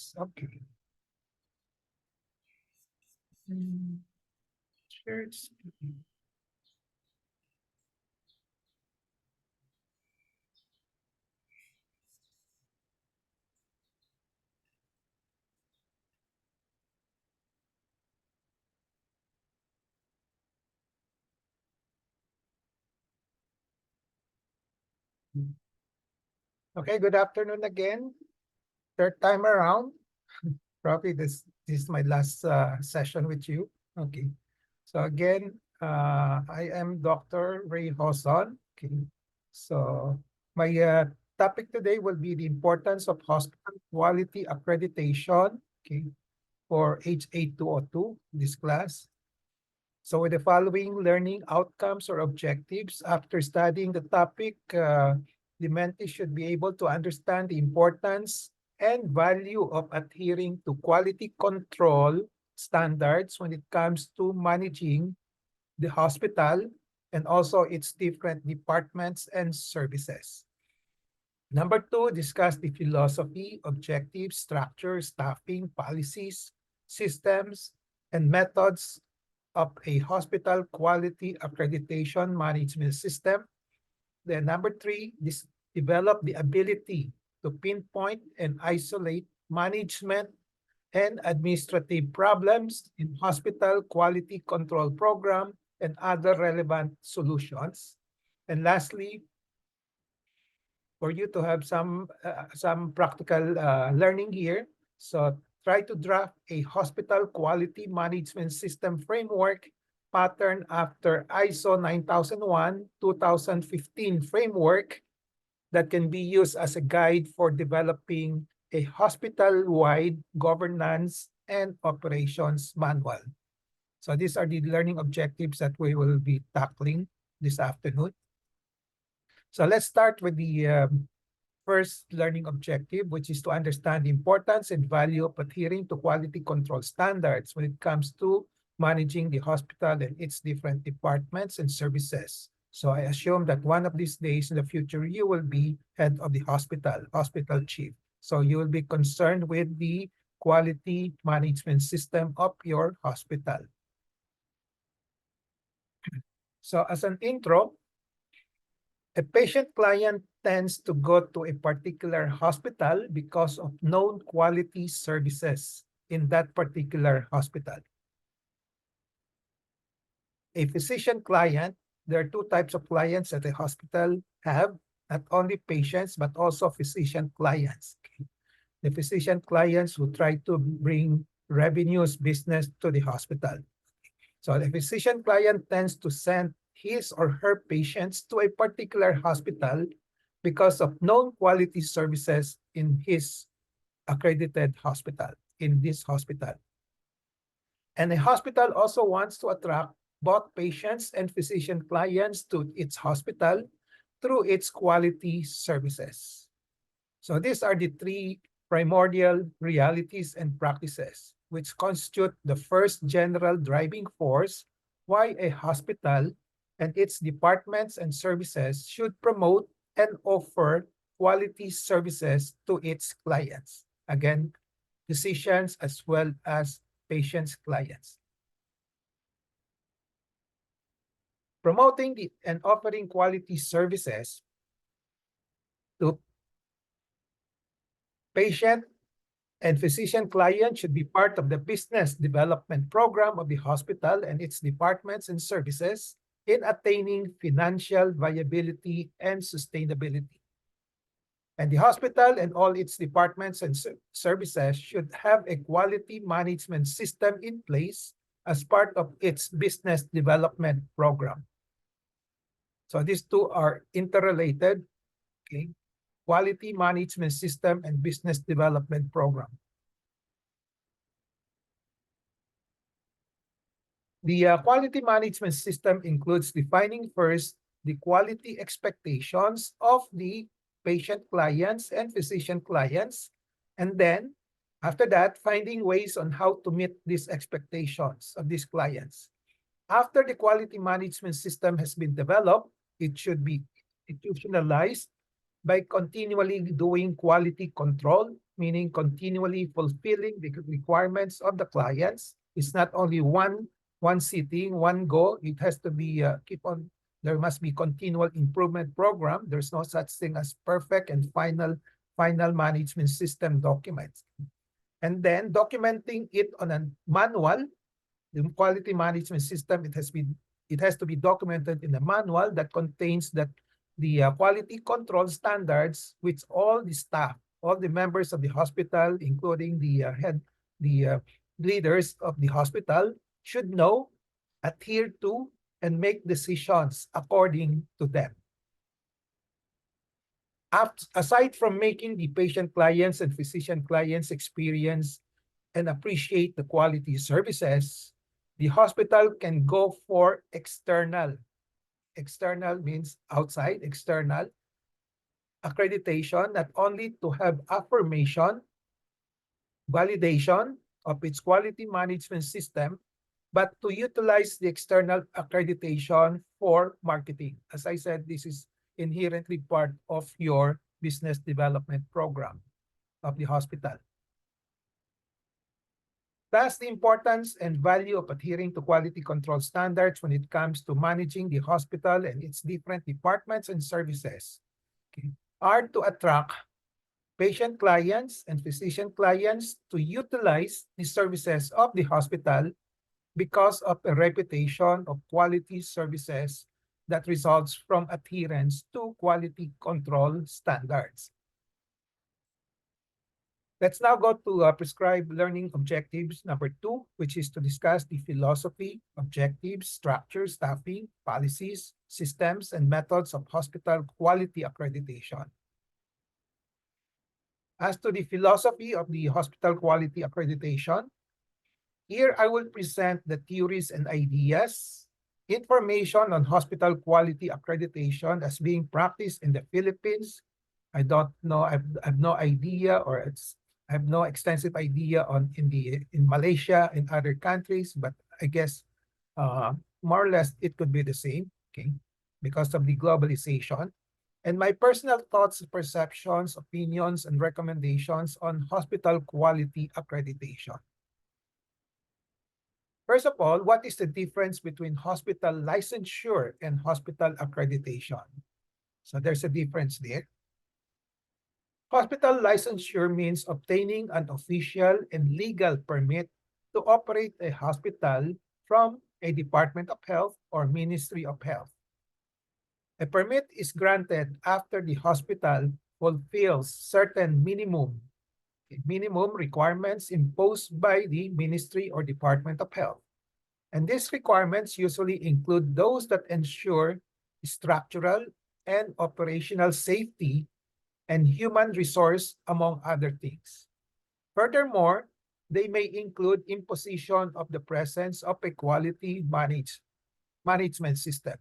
Yes, okay. Share screen. Okay, good afternoon again. Third time around. Probably this is my last session with you. Okay. So again, I am Dr. Ray Hoson. Okay. So my topic today will be the importance of hospital quality accreditation. Okay, for HA202, this class. So with the following learning outcomes or objectives, after studying the topic, the mentee should be able to understand the importance and value of adhering to quality control standards when it comes to managing the hospital and also its different departments and services. Number two, discuss the philosophy, objectives, structure, staffing, policies, systems, and methods of a hospital quality accreditation management system. Then number three, develop the ability to pinpoint and isolate management and administrative problems in hospital quality control program and other relevant solutions. And lastly, for you to have some practical learning here. So try to draft a hospital quality management system framework pattern after ISO 9001, 2015 framework that can be used as a guide for developing a hospital-wide governance and operations manual. So these are the learning objectives that we will be tackling this afternoon. So let's start with the first learning objective, which is to understand the importance and value of adhering to quality control standards when it comes to managing the hospital and its different departments and services. So I assume that one of these days in the future, you will be head of the hospital chief. So you will be concerned with the quality management system of your hospital. So as an intro, a patient client tends to go to a particular hospital because of known quality services in that particular hospital. A physician client, there are two types of clients that a hospital have, not only patients, but also physician clients. Okay? The physician clients who try to bring revenues, business to the hospital. So the physician client tends to send his or her patients to a particular hospital because of known quality services in his accredited hospital, in this hospital. And the hospital also wants to attract both patients and physician clients to its hospital through its quality services. So these are the three primordial realities and practices which constitute the first general driving force why a hospital and its departments and services should promote and offer quality services to its clients. Again, physicians as well as patients' clients. Promoting and offering quality services to patient and physician clients should be part of the business development program of the hospital and its departments and services in attaining financial viability and sustainability. And the hospital and all its departments and services should have a quality management system in place as part of its business development program. So these two are interrelated, okay? Quality management system and business development program. The quality management system includes defining first the quality expectations of the patient clients and physician clients, and then after that, finding ways on how to meet these expectations of these clients. After the quality management system has been developed, it should be institutionalized by continually doing quality control, meaning continually fulfilling the requirements of the clients. It's not only one sitting, one go. It has to be there must be continual improvement program. There's no such thing as perfect and final management system documents. And then documenting it on a manual, the quality management system, it has to be documented in a manual that contains the quality control standards, which all the staff, all the members of the hospital, including the leaders of the hospital, should know, adhere to, and make decisions according to them. Aside from making the patient clients and physician clients experience and appreciate the quality services, the hospital can go for external. External means outside, external accreditation, not only to have affirmation, validation of its quality management system, but to utilize the external accreditation for marketing. As I said, this is inherently part of your business development program of the hospital. Thus, the importance and value of adhering to quality control standards when it comes to managing the hospital and its different departments and services, are to attract patient clients and physician clients to utilize the services of the hospital because of a reputation of quality services that results from adherence to quality control standards. Let's now go to prescribed learning objectives number 2, which is to discuss the philosophy, objectives, structure, staffing, policies, systems, and methods of hospital quality accreditation. As to the philosophy of the hospital quality accreditation, here I will present the theories and ideas, information on hospital quality accreditation as being practiced in the Philippines. I don't know, I have no idea, or I have no extensive idea in Malaysia and other countries, but I guess more or less it could be the same, okay, because of the globalization. And my personal thoughts, perceptions, opinions, and recommendations on hospital quality accreditation. First of all, what is the difference between hospital licensure and hospital accreditation? So there's a difference there. Hospital licensure means obtaining an official and legal permit to operate a hospital from a Department of Health or Ministry of Health. A permit is granted after the hospital fulfills certain minimum requirements imposed by the Ministry or Department of Health. And these requirements usually include those that ensure structural and operational safety and human resource, among other things. Furthermore, they may include imposition of the presence of a quality management system.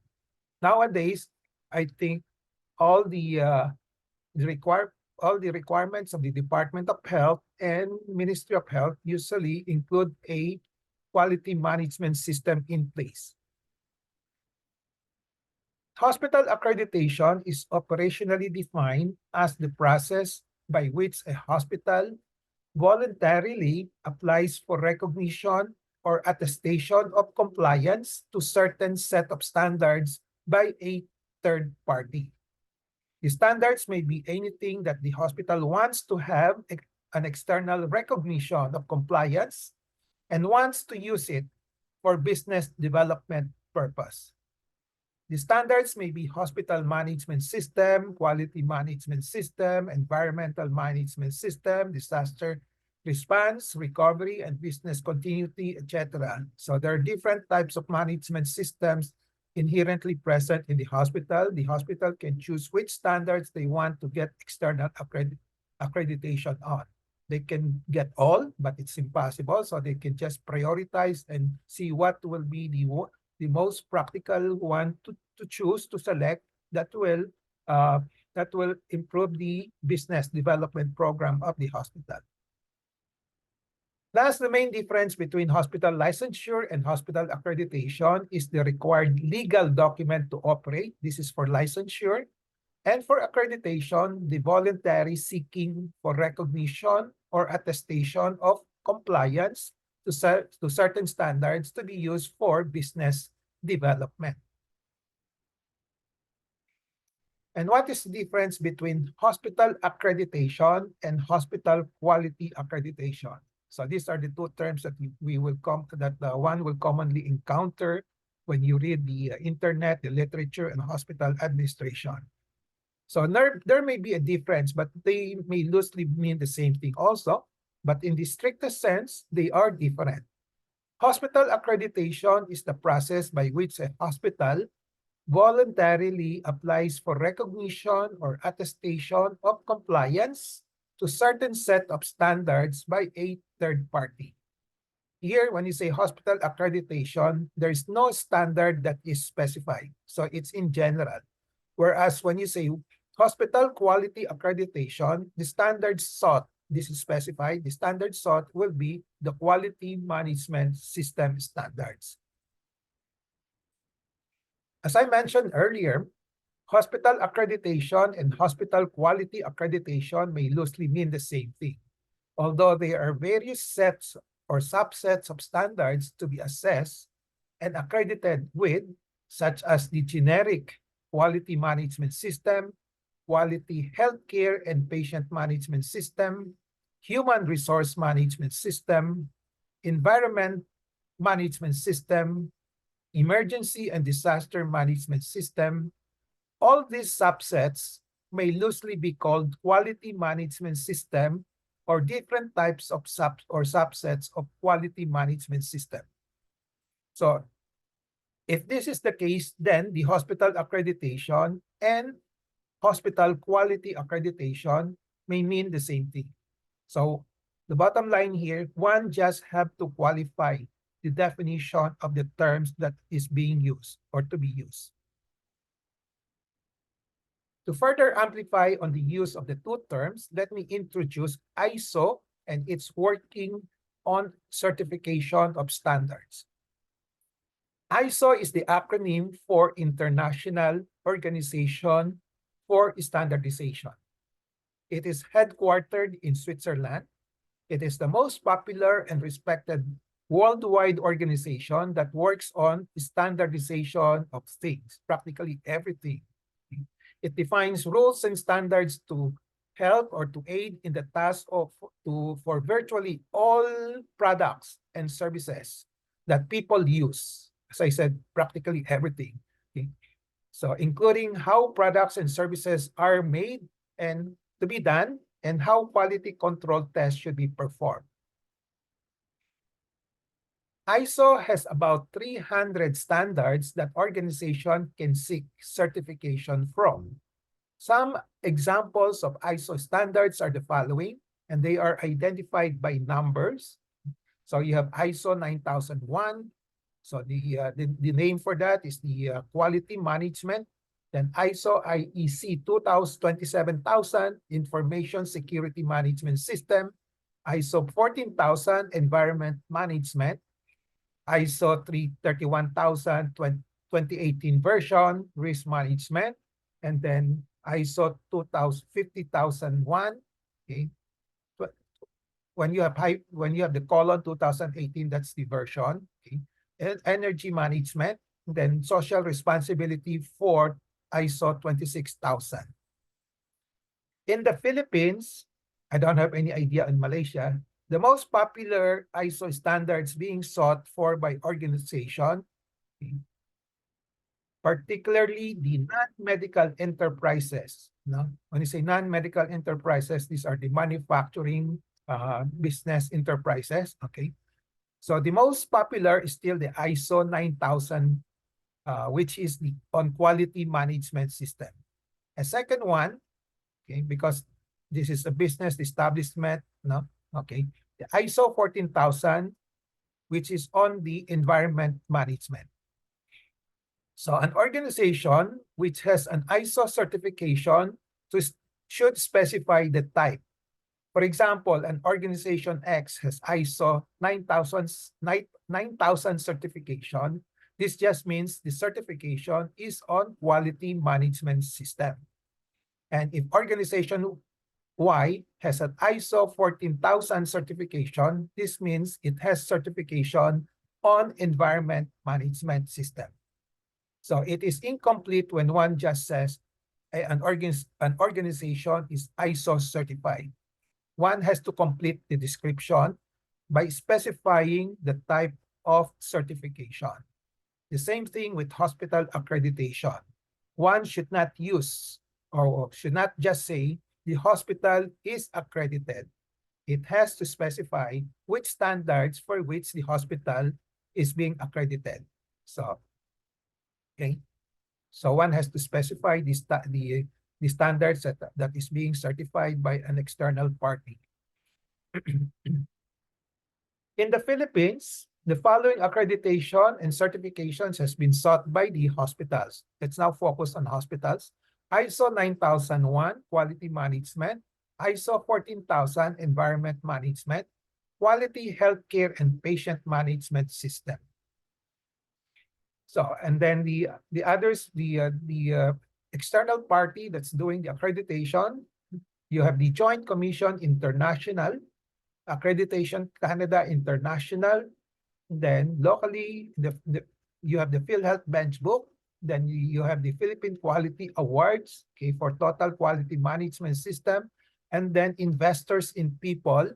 Nowadays, I think all the requirements of the Department of Health and Ministry of Health usually include a quality management system in place. Hospital accreditation is operationally defined as the process by which a hospital voluntarily applies for recognition or attestation of compliance to certain set of standards by a third party. The standards may be anything that the hospital wants to have an external recognition of compliance and wants to use it for business development purpose. The standards may be hospital management system, quality management system, environmental management system, disaster response, recovery, and business continuity, etc. So there are different types of management systems inherently present in the hospital. The hospital can choose which standards they want to get external accreditation on. They can get all, but it's impossible. So they can just prioritize and see what will be the most practical one to choose, to select, that will improve the business development program of the hospital. Thus, the main difference between hospital licensure and hospital accreditation is the required legal document to operate. This is for licensure. And for accreditation, the voluntary seeking for recognition or attestation of compliance to certain standards to be used for business development. And what is the difference between hospital accreditation and hospital quality accreditation? So these are the two terms that one will commonly encounter when you read the internet, the literature, and hospital administration. So there may be a difference, but they may loosely mean the same thing also. But in the strictest sense, they are different. Hospital accreditation is the process by which a hospital voluntarily applies for recognition or attestation of compliance to certain set of standards by a third party. Here, when you say hospital accreditation, there is no standard that is specified. So it's in general. Whereas when you say hospital quality accreditation, the standards sought, this is specified, the standards sought will be the quality management system standards. As I mentioned earlier, hospital accreditation and hospital quality accreditation may loosely mean the same thing, although there are various sets or subsets of standards to be assessed and accredited with, such as the generic quality management system, quality healthcare and patient management system, human resource management system, environment management system, emergency and disaster management system. All these subsets may loosely be called quality management system or different types of subsets of quality management system. So if this is the case, then the hospital accreditation and hospital quality accreditation may mean the same thing. So the bottom line here, one just have to qualify the definition of the terms that is being used or to be used. To further amplify on the use of the two terms, let me introduce ISO and its working on certification of standards. ISO is the acronym for International Organization for Standardization. It is headquartered in Switzerland. It is the most popular and respected worldwide organization that works on standardization of things, practically everything. It defines rules and standards to help or to aid in the task for virtually all products and services that people use. As I said, practically everything. Okay? So including how products and services are made and to be done, and how quality control tests should be performed. ISO has about 300 standards that organization can seek certification from. Some examples of ISO standards are the following, and they are identified by numbers. So you have ISO 9001. So the name for that is the quality management. Then ISO IEC 27000, Information Security Management System. ISO 14000, Environment Management. ISO 31000, 2018 version, Risk Management. And then ISO 50001. Okay. When you have the colon 2018, that's the version. Okay. And energy management. Then social responsibility for ISO 26000. In the Philippines, I don't have any idea in Malaysia, the most popular ISO standards being sought for by organization, particularly the non-medical enterprises. No? When you say non-medical enterprises, these are the manufacturing business enterprises. Okay, so the most popular is still the ISO 9000, which is the on quality management system. A second one, okay, because this is a business establishment, no? Okay, the ISO 14000, which is on the environment management. So an organization which has an ISO certification should specify the type. For example, an organization X has ISO 9000 certification. This just means the certification is on quality management system. And if organization Y has an ISO 14,000 certification. This means it has certification on environment management system. So it is incomplete when one just says an organization is ISO certified. One has to complete the description by specifying the type of certification. The same thing with hospital accreditation. One should not use or should not just say the hospital is accredited. It has to specify which standards for which the hospital is being accredited. So, okay. So one has to specify the standards that is being certified by an external party. In the Philippines, the following accreditation and certifications has been sought by the hospitals. Let's now focus on hospitals. ISO 9001, Quality Management. ISO 14,000, Environment Management. Quality Healthcare and Patient Management System. So, and then the others, the external party that's doing the accreditation, you have the Joint Commission International, Accreditation Canada International. Then locally, you have the PhilHealth Bench Book. Then you have the Philippine Quality Awards, okay, for Total Quality Management System. And then Investors in People,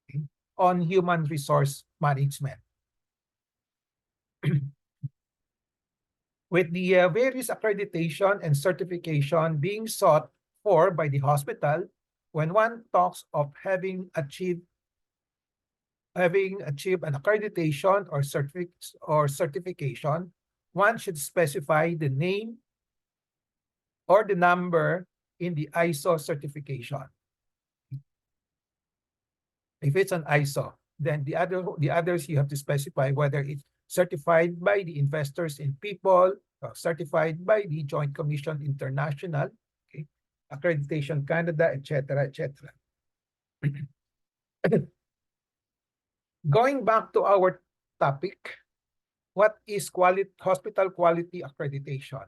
okay, on Human Resource Management. With the various accreditation and certification being sought for by the hospital, when one talks of having achieved an accreditation or certification, one should specify the name or the number in the ISO certification. If it's an ISO, then the others you have to specify whether it's certified by the Investors in People, or certified by the Joint Commission International, okay, Accreditation Canada, etc., etc. Going back to our topic, what is hospital quality accreditation?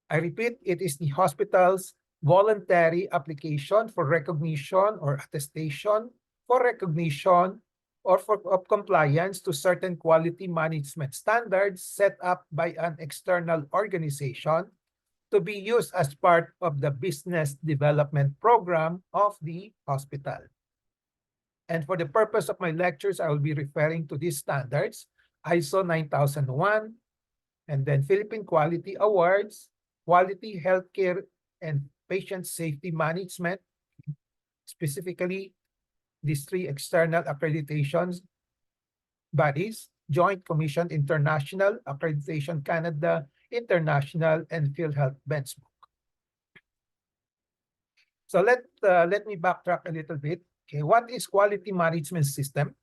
I repeat, it is the hospital's voluntary application for recognition or attestation for recognition or of compliance to certain quality management standards set up by an external organization to be used as part of the business development program of the hospital. And for the purpose of my lectures, I will be referring to these standards, ISO 9001, and then Philippine Quality Awards, Quality Healthcare and Patient Safety Management, specifically these three external accreditations bodies, Joint Commission International, Accreditation Canada International, and PhilHealth Bench Book. So let me backtrack a little bit. Okay, what is quality management system?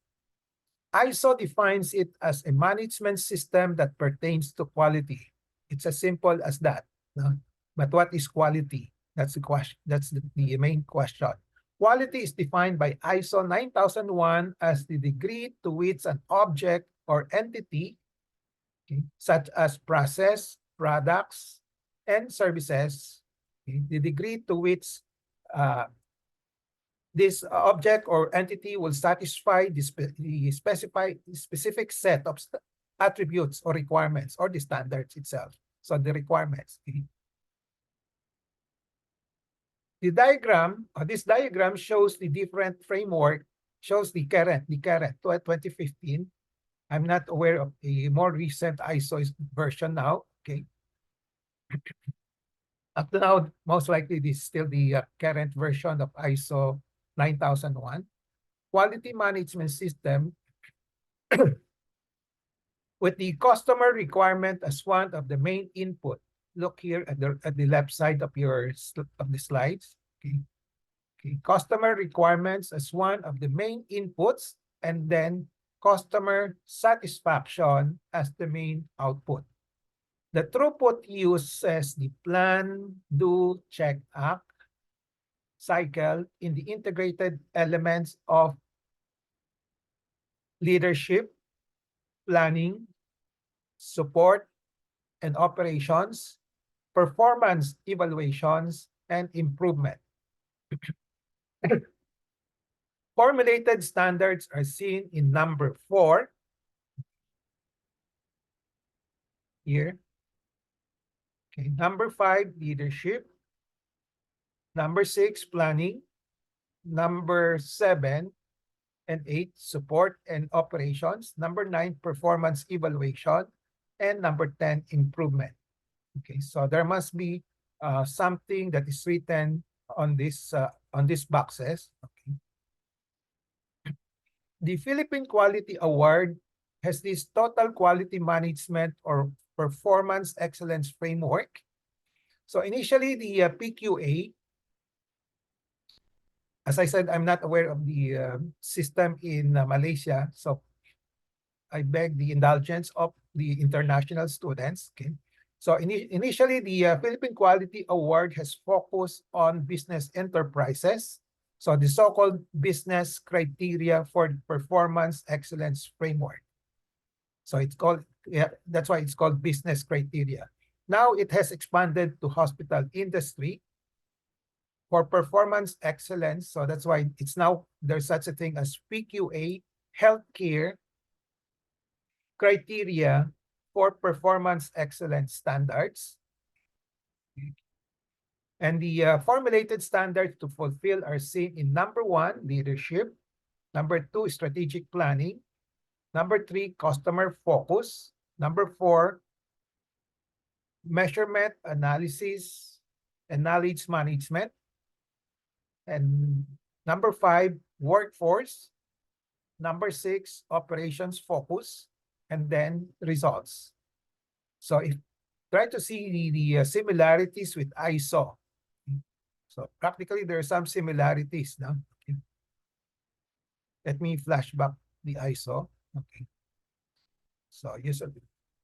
ISO defines it as a management system that pertains to quality. It's as simple as that. No? But what is quality? That's the question. That's the main question. Quality is defined by ISO 9001 as the degree to which an object or entity, okay, such as process, products, and services, okay, the degree to which this object or entity will satisfy the specific set of attributes or requirements or the standards itself. So the requirements. Okay. The diagram, this diagram shows the different framework, shows the current 2015. I'm not aware of a more recent ISO version now. Okay. Up to now, most likely this is still the current version of ISO 9001. Quality management system with the customer requirement as one of the main input. Look here at the left side of the slides. Okay. Okay. Customer requirements as one of the main inputs, and then customer satisfaction as the main output. The throughput uses the plan, do, check, act cycle in the integrated elements of leadership, planning, support, and operations, performance evaluations, and improvement. Formulated standards are seen in number 4 here. Okay, number 5, leadership. Number 6, planning. Number 7 and 8, support and operations. Number 9, performance evaluation. And number 10, improvement. Okay, so there must be something that is written on these boxes. Okay. The Philippine Quality Award has this total quality management or performance excellence framework. So initially, the PQA, as I said, I'm not aware of the system in Malaysia, so I beg the indulgence of the international students. Okay. So initially, the Philippine Quality Award has focused on business enterprises. So the so-called business criteria for performance excellence framework. So it's called, yeah, that's why it's called business criteria. Now it has expanded to hospital industry for performance excellence. So that's why it's now, there's such a thing as PQA, healthcare criteria for performance excellence standards. And the formulated standards to fulfill are seen in number 1, leadership. Number 2, strategic planning. Number 3, customer focus. Number 4, measurement, analysis, and knowledge management. And number 5, workforce. Number 6, operations focus. And then results. So if try to see the similarities with ISO. So practically there are some similarities. No? Okay. Let me flash back the ISO. Okay. So use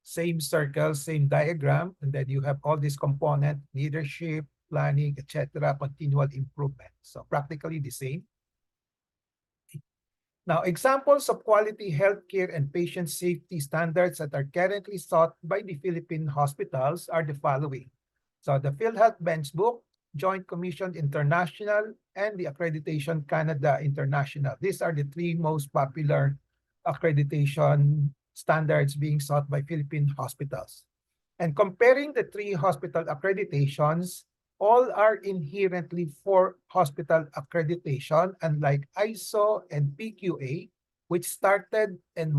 same circle, same diagram, and then you have all these component, leadership, planning, etc., continual improvement. So practically the same. Now, examples of quality healthcare and patient safety standards that are currently sought by the Philippine hospitals are the following. So the PhilHealth Benchbook, Joint Commission International, and the Accreditation Canada International. These are the 3 most popular accreditation standards being sought by Philippine hospitals. And comparing the 3 hospital accreditations, all are inherently for hospital accreditation, unlike ISO and PQA, which started and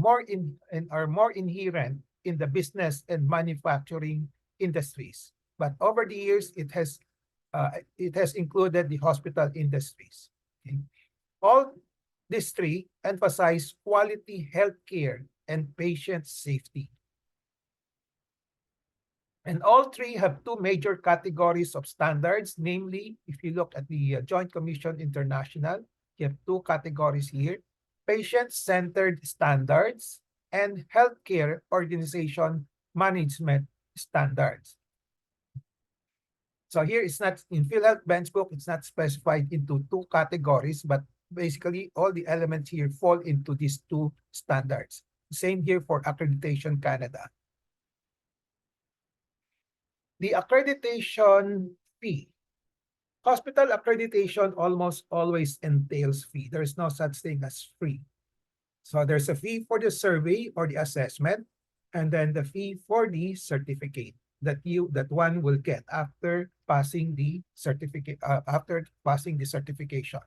are more inherent in the business and manufacturing industries. But over the years, it has included the hospital industries. Okay. All these 3 emphasize quality healthcare and patient safety. And all 3 have 2 major categories of standards. Namely, if you look at the Joint Commission International, you have 2 categories here: patient-centered standards and healthcare organization management standards. So here it's not, in PhilHealth Benchbook, it's not specified into 2 categories, but basically all the elements here fall into these 2 standards. Same here for Accreditation Canada. The accreditation fee. Hospital accreditation almost always entails fee. There's no such thing as free. So there's a fee for the survey or the assessment, and then the fee for the certificate that one will get after passing the certificate, after passing the certification.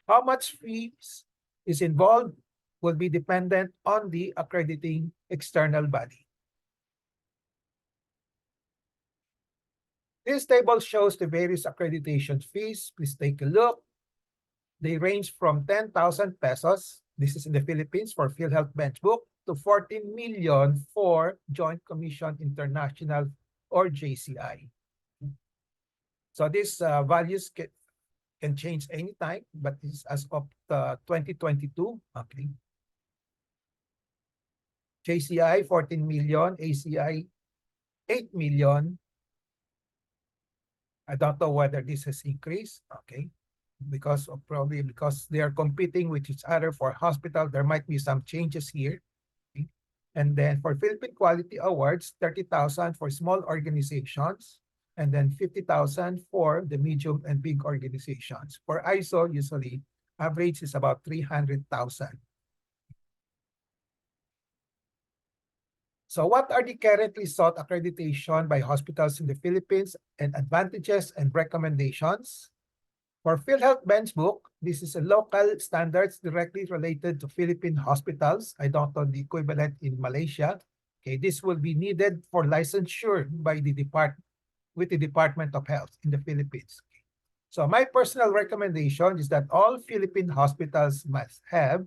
How much fees is involved will be dependent on the accrediting external body. This table shows the various accreditation fees. Please take a look. They range from 10,000 pesos, this is in the Philippines, for PhilHealth Benchbook, to 14 million for Joint Commission International or JCI. So these values can change anytime, but this is as of 2022. Okay. JCI 14 million, ACI 8 million. I don't know whether this has increased, okay, probably because they are competing with each other for hospital. There might be some changes here. Okay? And then for Philippine Quality Awards, 30,000 for small organizations, and then 50,000 for the medium and big organizations. For ISO, usually average is about 300,000. So what are the currently sought accreditation by hospitals in the Philippines and advantages and recommendations? For PhilHealth Benchbook, this is a local standards directly related to Philippine hospitals. I don't know the equivalent in Malaysia. Okay, this will be needed for licensure by the Department of Health in the Philippines. Okay. So my personal recommendation is that all Philippine hospitals must have,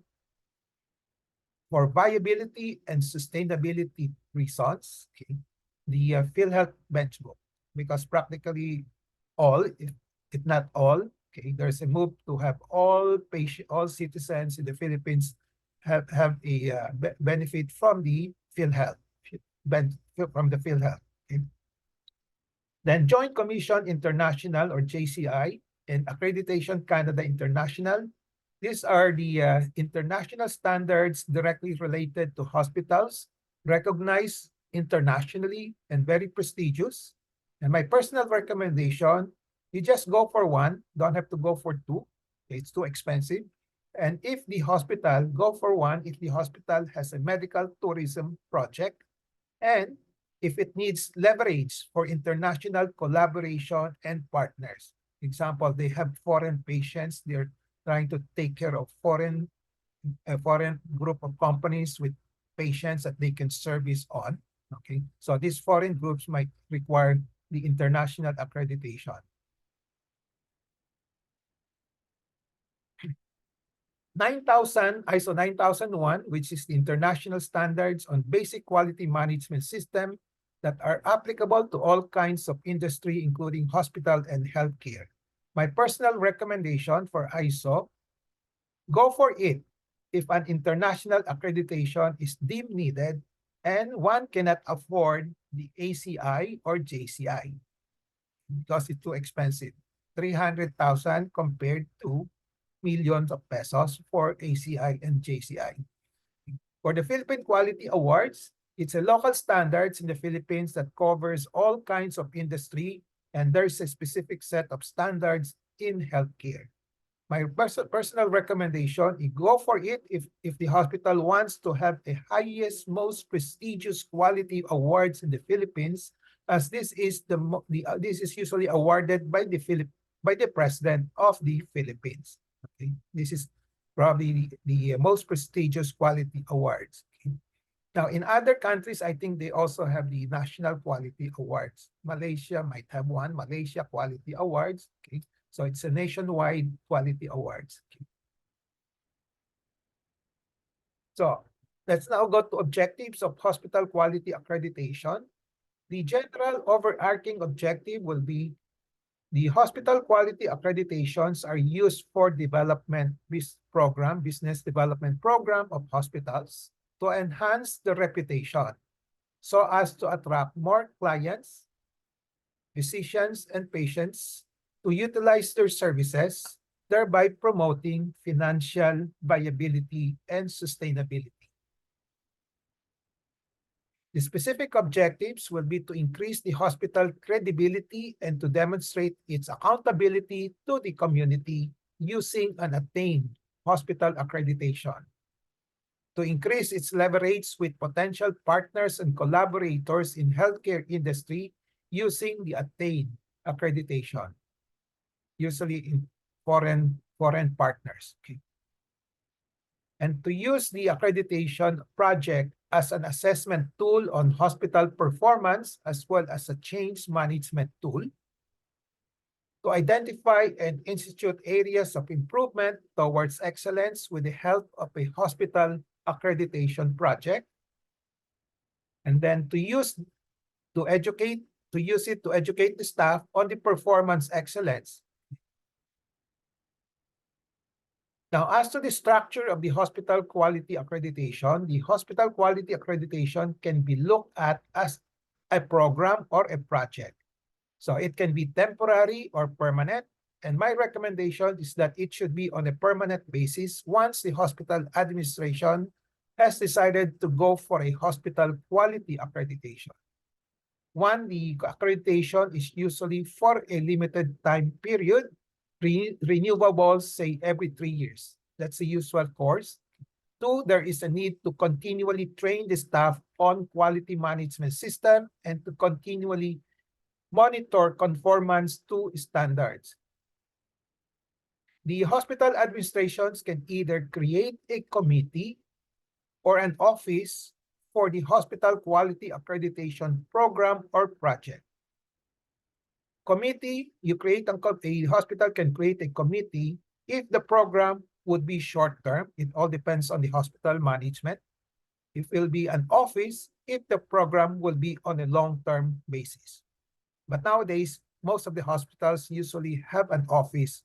for viability and sustainability reasons, okay, the PhilHealth Benchbook, because practically all, if not all, okay, there's a move to have all citizens in the Philippines have a benefit from the PhilHealth, from the PhilHealth. Okay. Then Joint Commission International, or JCI, and Accreditation Canada International. These are the international standards directly related to hospitals, recognized internationally and very prestigious. And my personal recommendation, you just go for one, don't have to go for two. It's too expensive. And if the hospital, go for one if the hospital has a medical tourism project, and if it needs leverage for international collaboration and partners. Example, they have foreign patients, they're trying to take care of a foreign group of companies with patients that they can service on. Okay, so these foreign groups might require the international accreditation. 9,000, ISO 9001, which is the international standards on basic quality management system that are applicable to all kinds of industry, including hospital and healthcare. My personal recommendation for ISO, go for it if an international accreditation is deemed needed and one cannot afford the ACI or JCI because it's too expensive. 300,000 compared to millions of pesos for ACI and JCI. For the Philippine Quality Awards, it's a local standards in the Philippines that covers all kinds of industry, and there's a specific set of standards in healthcare. My personal recommendation, you go for it if the hospital wants to have the highest, most prestigious quality awards in the Philippines, as this is this is usually awarded by the President of the Philippines. Okay, this is probably the most prestigious quality awards. Okay. Now, in other countries, I think they also have the National Quality Awards. Malaysia might have one, Malaysia Quality Awards. Okay. So it's a nationwide quality awards. Okay. So let's now go to objectives of hospital quality accreditation. The general overarching objective will be the hospital quality accreditations are used for business development program of hospitals to enhance the reputation so as to attract more clients, physicians, and patients to utilize their services, thereby promoting financial viability and sustainability. The specific objectives will be to increase the hospital credibility and to demonstrate its accountability to the community using an attained hospital accreditation, to increase its leverage with potential partners and collaborators in healthcare industry using the attained accreditation, usually in foreign partners. Okay. And to use the accreditation project as an assessment tool on hospital performance, as well as a change management tool, to identify and institute areas of improvement towards excellence with the help of a hospital accreditation project, and then to use it to educate the staff on the performance excellence. Now, as to the structure of the hospital quality accreditation, the hospital quality accreditation can be looked at as a program or a project. So it can be temporary or permanent. And my recommendation is that it should be on a permanent basis once the hospital administration has decided to go for a hospital quality accreditation. One, the accreditation is usually for a limited time period, renewable, say, every 3 years. That's the usual course. Two, there is a need to continually train the staff on quality management system and to continually monitor conformance to standards. The hospital administrations can either create a committee or an office for the hospital quality accreditation program or project. Committee, a hospital can create a committee if the program would be short-term. It all depends on the hospital management. It will be an office if the program will be on a long-term basis. But nowadays, most of the hospitals usually have an office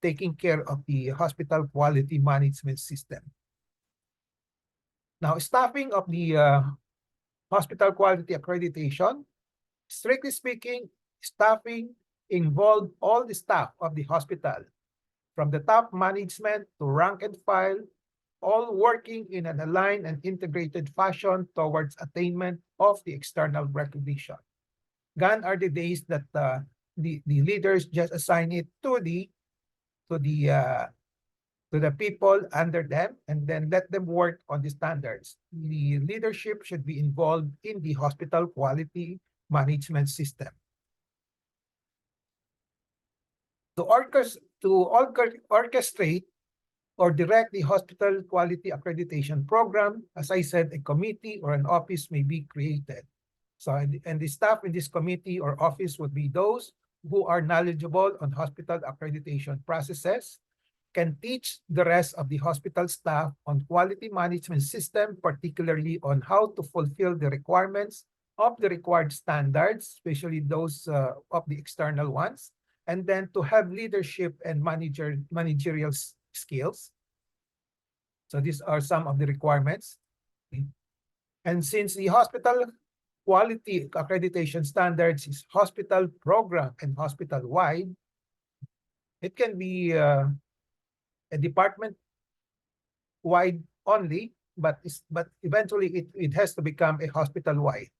taking care of the hospital quality management system. Now, staffing of the hospital quality accreditation, strictly speaking, staffing involved all the staff of the hospital, from the top management to rank and file, all working in an aligned and integrated fashion towards attainment of the external recognition. Gone are the days that the leaders just assign it to the people under them and then let them work on the standards. The leadership should be involved in the hospital quality management system. To orchestrate or direct the hospital quality accreditation program, as I said, a committee or an office may be created. So, and the staff in this committee or office would be those who are knowledgeable on hospital accreditation processes, can teach the rest of the hospital staff on quality management system, particularly on how to fulfill the requirements of the required standards, especially those of the external ones, and then to have leadership and managerial skills. So these are some of the requirements. And since the hospital quality accreditation standards is hospital program and hospital-wide, it can be a department-wide only, but eventually it has to become a hospital-wide.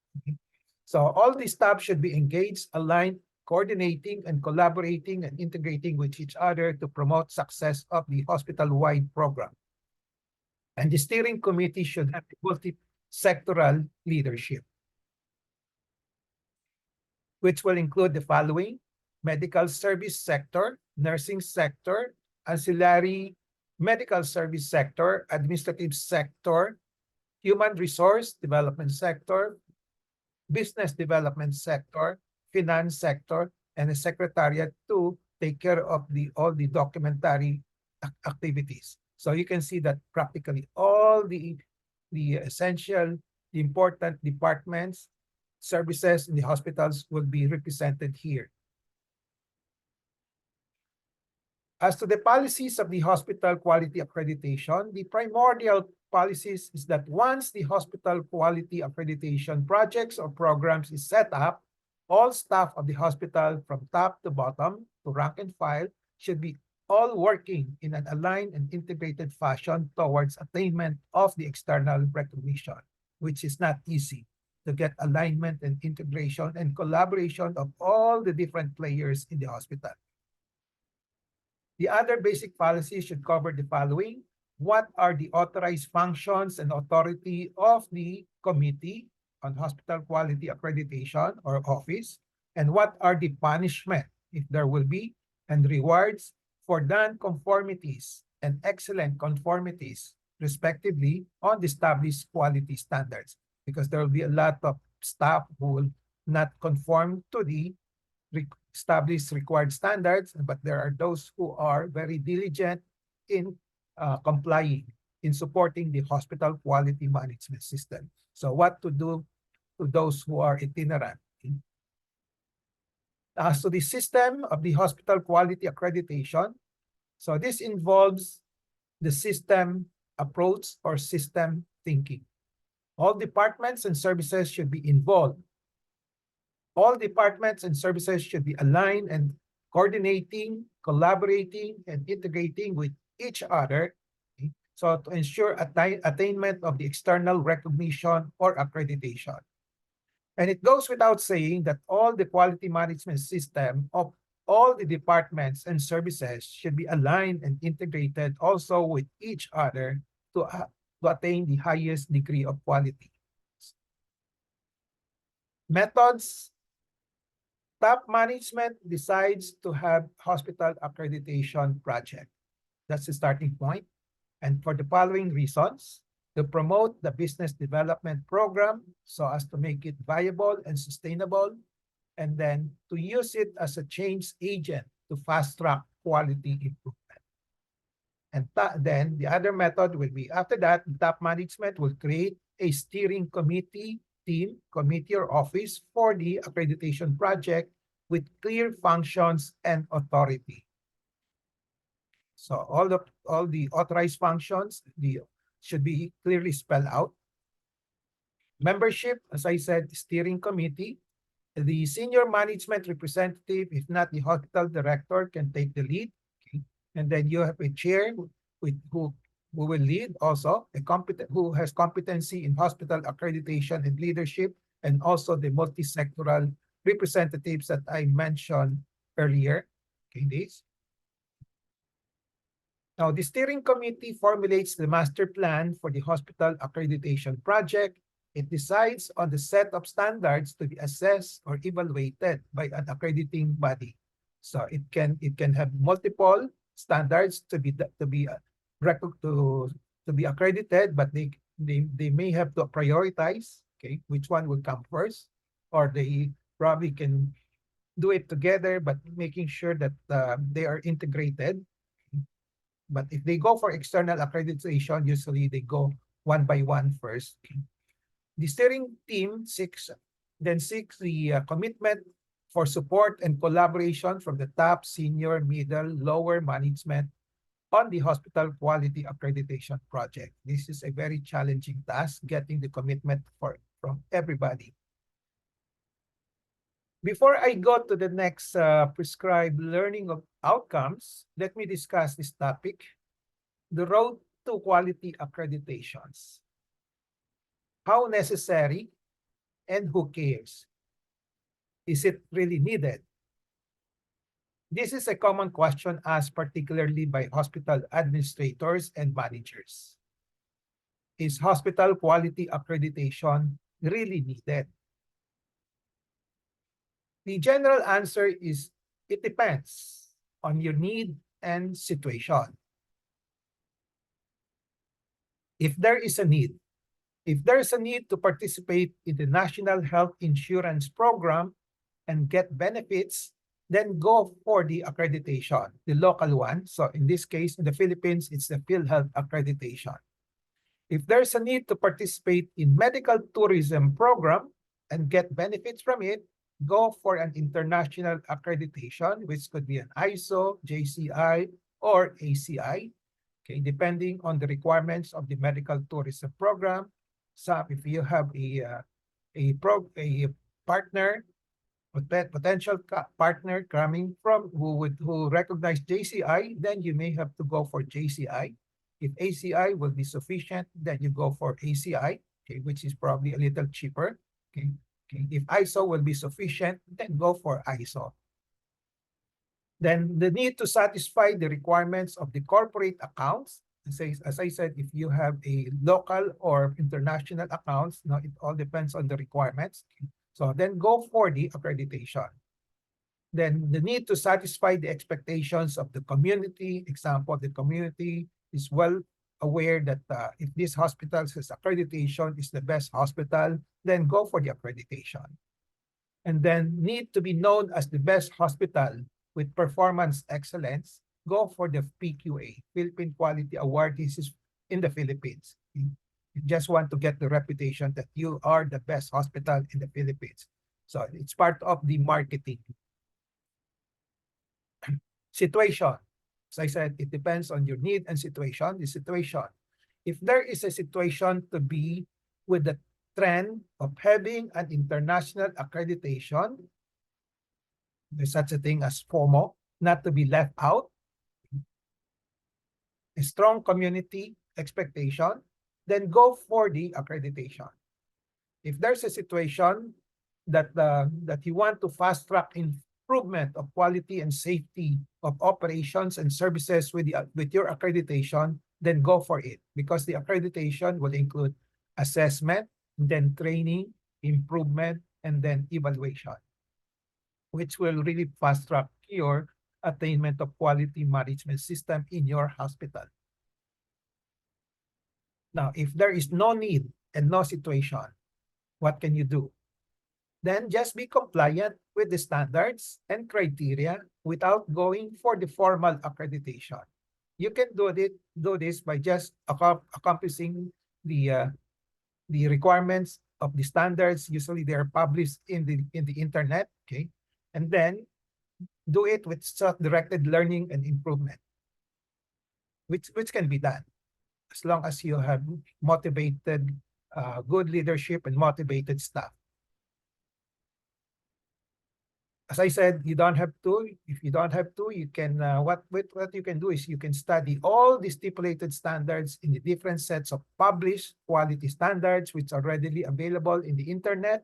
So all the staff should be engaged, aligned, coordinating, and collaborating and integrating with each other to promote success of the hospital-wide program. And the steering committee should have multi-sectoral leadership, which will include the following: medical service sector, nursing sector, ancillary medical service sector, administrative sector, human resource development sector, business development sector, finance sector, and a secretariat to take care of all the documentary activities. So you can see that practically all the essential, the important departments, services in the hospitals will be represented here. As to the policies of the hospital quality accreditation, the primordial policies is that once the hospital quality accreditation projects or programs is set up, all staff of the hospital from top to bottom to rank and file should be all working in an aligned and integrated fashion towards attainment of the external recognition, which is not easy to get alignment and integration and collaboration of all the different players in the hospital. The other basic policies should cover the following: what are the authorized functions and authority of the Committee on Hospital Quality Accreditation or office, and what are the punishment, if there will be, and rewards for non-conformities and excellent conformities, respectively, on the established quality standards, because there will be a lot of staff who will not conform to the established required standards, but there are those who are very diligent in complying, in supporting the hospital quality management system. So what to do to those who are itinerant? So the system of the hospital quality accreditation, so this involves the system approach or system thinking. All departments and services should be involved. All departments and services should be aligned and coordinating, collaborating, and integrating with each other, okay? So to ensure attainment of the external recognition or accreditation. And it goes without saying that all the quality management system of all the departments and services should be aligned and integrated also with each other to attain the highest degree of quality. Methods. Top management decides to have hospital accreditation project. That's the starting point. And for the following reasons: to promote the business development program so as to make it viable and sustainable, and then to use it as a change agent to fast-track quality improvement. And then the other method will be, after that, top management will create a steering committee, committee or office for the accreditation project with clear functions and authority. So all the authorized functions should be clearly spelled out. Membership, as I said, steering committee. The senior management representative, if not the hospital director, can take the lead. Okay. And then you have a chair who will lead also, who has competency in hospital accreditation and leadership, and also the multi-sectoral representatives that I mentioned earlier. Okay, this. Now, the steering committee formulates the master plan for the hospital accreditation project. It decides on the set of standards to be assessed or evaluated by an accrediting body. So it can have multiple standards to be accredited, but they may have to prioritize, okay, which one will come first, or they probably can do it together, but making sure that they are integrated. But if they go for external accreditation, usually they go one by one first. Okay. The steering team seeks the commitment for support and collaboration from the top, senior, middle, lower management on the hospital quality accreditation project. This is a very challenging task, getting the commitment from everybody. Before I go to the next prescribed learning of outcomes, let me discuss this topic: the road to quality accreditations. How necessary and who cares? Is it really needed? This is a common question asked particularly by hospital administrators and managers. Is hospital quality accreditation really needed? The general answer is it depends on your need and situation. If there is a need to participate in the National Health Insurance Program and get benefits, then go for the accreditation, the local one. So in this case, in the Philippines, it's the PhilHealth accreditation. If there's a need to participate in medical tourism program and get benefits from it, go for an international accreditation, which could be an ISO, JCI, or ACI, okay, depending on the requirements of the medical tourism program. So if you have a partner, potential partner coming from who recognize JCI, then you may have to go for JCI. If ACI will be sufficient, then you go for ACI, okay, which is probably a little cheaper. Okay. Okay. If ISO will be sufficient, then go for ISO. Then the need to satisfy the requirements of the corporate accounts. As I said, if you have a local or international accounts, now it all depends on the requirements. So then go for the accreditation. Then the need to satisfy the expectations of the community. Example, the community is well aware that if this hospital has accreditation, is the best hospital, then go for the accreditation. And then need to be known as the best hospital with performance excellence, go for the PQA, Philippine Quality Award. This is in the Philippines. You just want to get the reputation that you are the best hospital in the Philippines. So it's part of the marketing. Situation. As I said, it depends on your need and situation. The situation. If there is a situation to be with the trend of having an international accreditation, there's such a thing as FOMO, not to be left out, a strong community expectation, then go for the accreditation. If there's a situation that you want to fast track improvement of quality and safety of operations and services with your accreditation, then go for it, because the accreditation will include assessment, then training, improvement, and then evaluation, which will really fast track your attainment of quality management system in your hospital. Now, if there is no need and no situation, what can you do? Then just be compliant with the standards and criteria without going for the formal accreditation. You can do this by just accomplishing the requirements of the standards. Usually they are published in the internet, okay? And then do it with self-directed learning and improvement, which can be done as long as you have motivated, good leadership and motivated staff. As I said, you don't have to. If you don't have to, you can, what you can do is you can study all the stipulated standards in the different sets of published quality standards, which are readily available in the internet,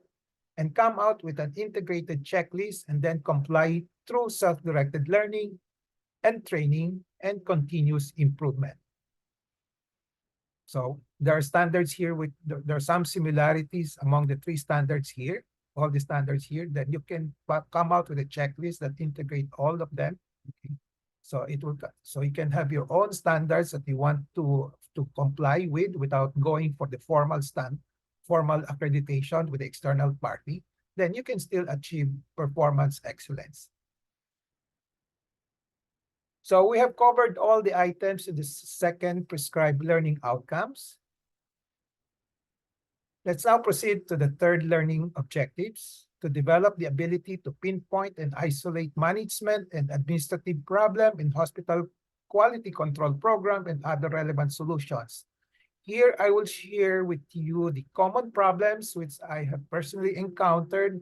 and come out with an integrated checklist and then comply through self-directed learning and training and continuous improvement. So there are standards here there are some similarities among the three standards here, all the standards here, that you can come out with a checklist that integrate all of them. Okay. So you can have your own standards that you want to comply with without going for the formal accreditation with the external party. Then you can still achieve performance excellence. So we have covered all the items in the second prescribed learning outcomes. Let's now proceed to the third learning objectives: to develop the ability to pinpoint and isolate management and administrative problem in hospital quality control program and other relevant solutions. Here, I will share with you the common problems which I have personally encountered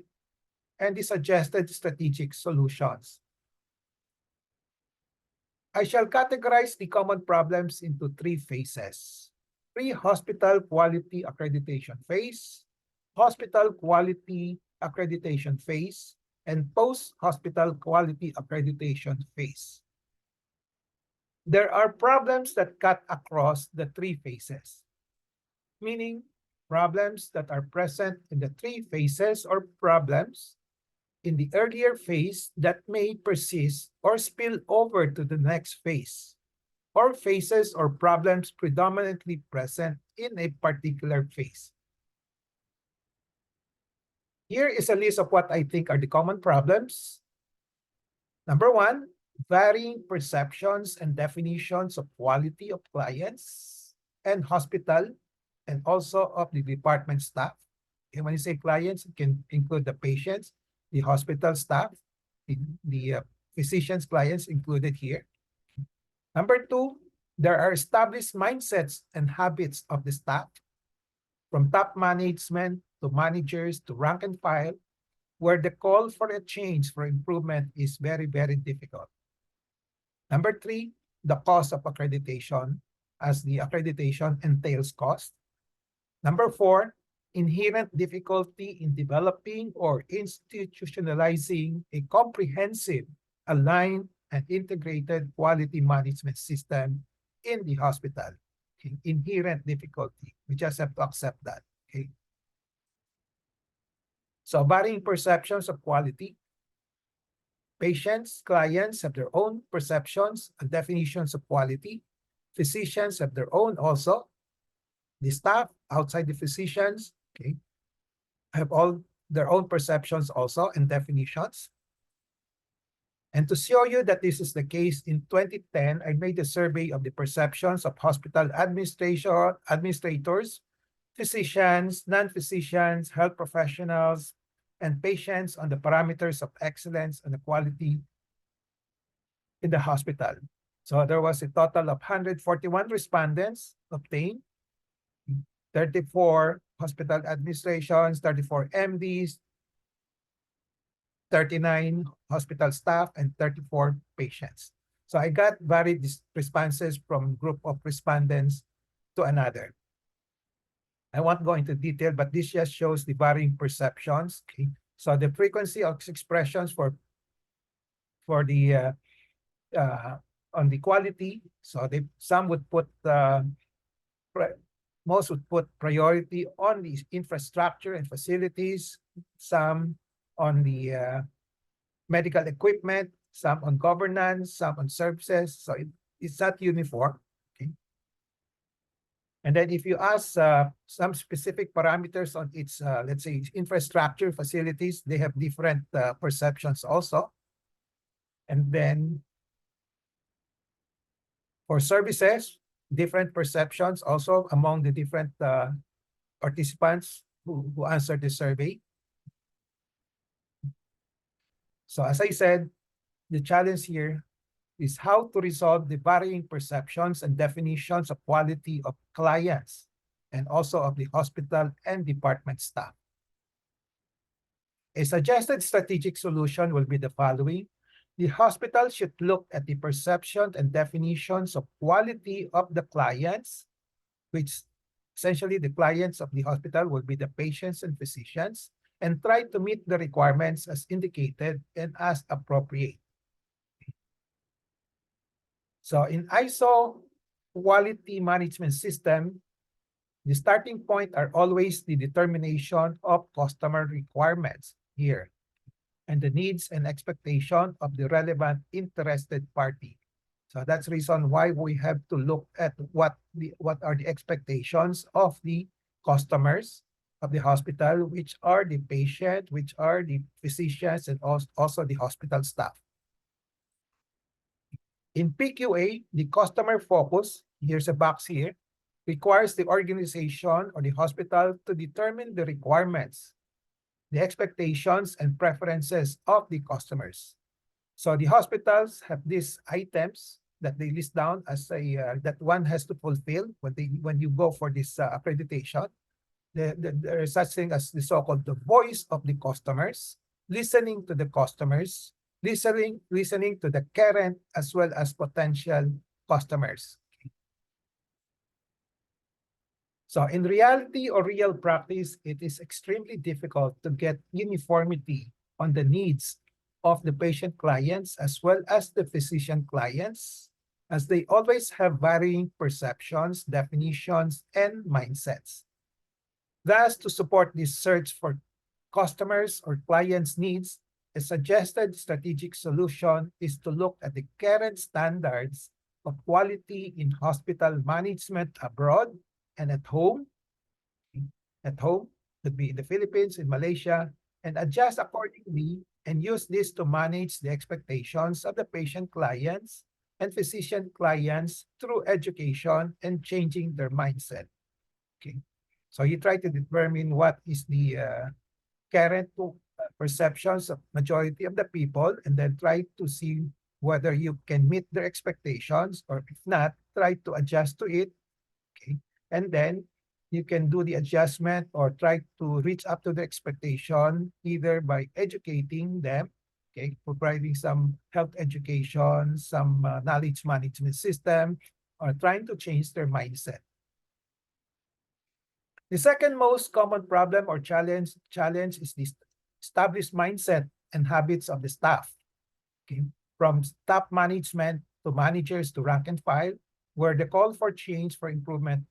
and the suggested strategic solutions. I shall categorize the common problems into three phases: pre-hospital quality accreditation phase, hospital quality accreditation phase, and post-hospital quality accreditation phase. There are problems that cut across the three phases, meaning problems that are present in the three phases, or problems in the earlier phase that may persist or spill over to the next phase, or phases or problems predominantly present in a particular phase. Here is a list of what I think are the common problems. Number one, varying perceptions and definitions of quality of clients and hospital, and also of the department staff. And when you say clients, it can include the patients, the hospital staff, the physicians' clients included here. Number two, there are established mindsets and habits of the staff, from top management to managers to rank and file, where the call for a change for improvement is very, very difficult. Number three, the cost of accreditation, as the accreditation entails cost. Number four, inherent difficulty in developing or institutionalizing a comprehensive, aligned, and integrated quality management system in the hospital. Okay. Inherent difficulty. We just have to accept that. Okay. So varying perceptions of quality. Patients, clients have their own perceptions and definitions of quality. Physicians have their own also. The staff outside the physicians, okay, have all their own perceptions also and definitions. And to show you that this is the case, in 2010, I made a survey of the perceptions of hospital administrators, physicians, non-physicians, health professionals, and patients on the parameters of excellence and the quality in the hospital. So there was a total of 141 respondents obtained, 34 hospital administrations, 34 MDs, 39 hospital staff, and 34 patients. So I got varied responses from group of respondents to another. I won't go into detail, but this just shows the varying perceptions. Okay. So the frequency of expressions for the on the quality. So some would put most would put priority on the infrastructure and facilities, some on the medical equipment, some on governance, some on services. So it's not uniform. Okay. And then if you ask some specific parameters on its, let's say, infrastructure facilities, they have different perceptions also. And then for services, different perceptions also among the different participants who answered the survey. So as I said, the challenge here is how to resolve the varying perceptions and definitions of quality of clients and also of the hospital and department staff. A suggested strategic solution will be the following. The hospital should look at the perception and definitions of quality of the clients, which essentially the clients of the hospital will be the patients and physicians, and try to meet the requirements as indicated and as appropriate. So in ISO quality management system, the starting point are always the determination of customer requirements here and the needs and expectation of the relevant interested party. So that's the reason why we have to look at what are the expectations of the customers of the hospital, which are the patient, which are the physicians, and also the hospital staff. In PQA, the customer focus, here's a box here, requires the organization or the hospital to determine the requirements, the expectations, and preferences of the customers. So the hospitals have these items that they list down as a that one has to fulfill when you go for this accreditation. There is such thing as the so-called the voice of the customers, listening to the customers, listening to the current as well as potential customers. So in reality or real practice, it is extremely difficult to get uniformity on the needs of the patient clients as well as the physician clients, as they always have varying perceptions, definitions, and mindsets. Thus, to support this search for customers or clients' needs, a suggested strategic solution is to look at the current standards of quality in hospital management abroad and at home. At home could be in the Philippines, in Malaysia, and adjust accordingly and use this to manage the expectations of the patient clients and physician clients through education and changing their mindset. Okay, so you try to determine what is the current perceptions of majority of the people, and then try to see whether you can meet their expectations, or if not, try to adjust to it. Okay, and then you can do the adjustment or try to reach up to the expectation either by educating them, okay, providing some health education, some knowledge management system, or trying to change their mindset. The second most common problem or challenge is the established mindset and habits of the staff. Okay? From staff management to managers to rank and file, where the call for change for improvement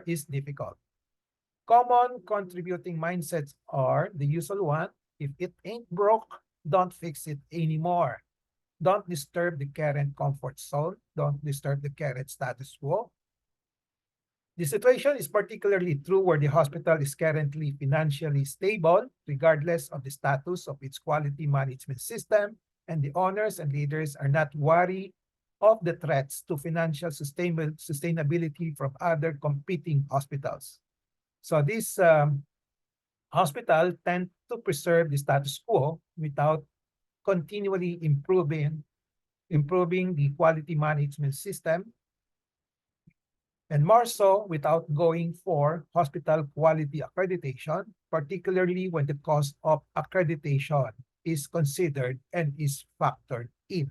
is difficult. Common contributing mindsets are the usual one: if it ain't broke, don't fix it anymore. Don't disturb the current comfort zone. Don't disturb the current status quo. The situation is particularly true where the hospital is currently financially stable, regardless of the status of its quality management system, and the owners and leaders are not worried of the threats to financial sustainability from other competing hospitals. So this hospital tend to preserve the status quo without continually improving the quality management system, and more so without going for hospital quality accreditation, particularly when the cost of accreditation is considered and is factored in.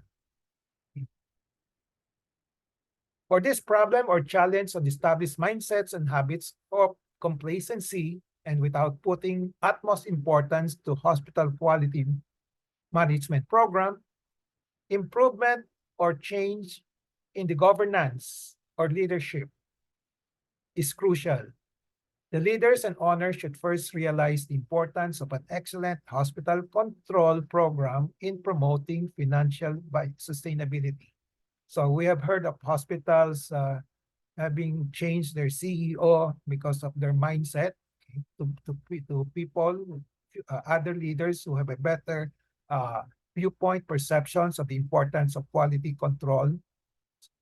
For this problem or challenge of established mindsets and habits of complacency, and without putting utmost importance to hospital quality management program, improvement or change in the governance or leadership is crucial. The leaders and owners should first realize the importance of an excellent hospital control program in promoting financial sustainability. So we have heard of hospitals having changed their CEO because of their mindset, okay, to people, other leaders who have a better viewpoint perceptions of the importance of quality control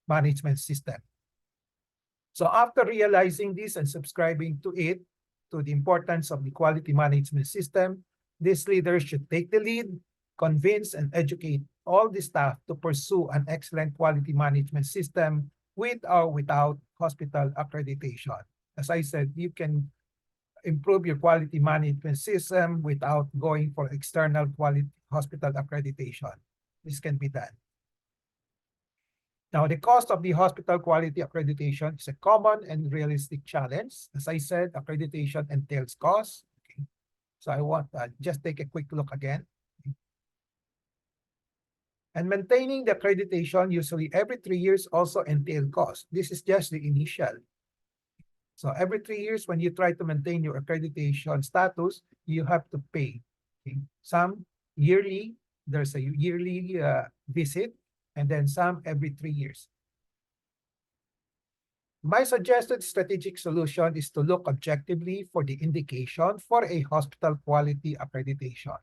management system. So after realizing this and subscribing to it, to the importance of the quality management system, these leaders should take the lead, convince and educate all the staff to pursue an excellent quality management system with or without hospital accreditation. As I said, you can improve your quality management system without going for external quality hospital accreditation. This can be done. Now, the cost of the hospital quality accreditation is a common and realistic challenge. As I said, accreditation entails costs. Okay. So I want just take a quick look again. Okay. And maintaining the accreditation usually every 3 years also entails cost. This is just the initial. So every 3 years, when you try to maintain your accreditation status, you have to pay. Okay. Some yearly, there's a yearly visit, and then some every 3 years. My suggested strategic solution is to look objectively for the indication for a hospital quality accreditation.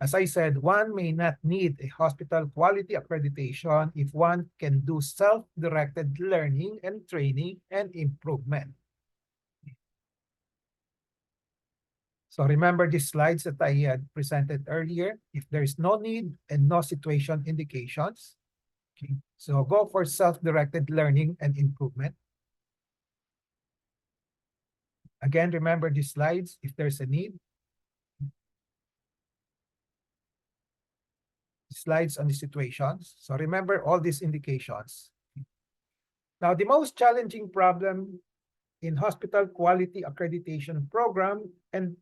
As I said, one may not need a hospital quality accreditation if one can do self-directed learning and training and improvement. So remember these slides that I had presented earlier. If there is no need and no situation indications, okay, so go for self-directed learning and improvement. Again, remember these slides if there's a need. Slides on the situations. So remember all these indications. Now, the most challenging problem in hospital quality accreditation program, and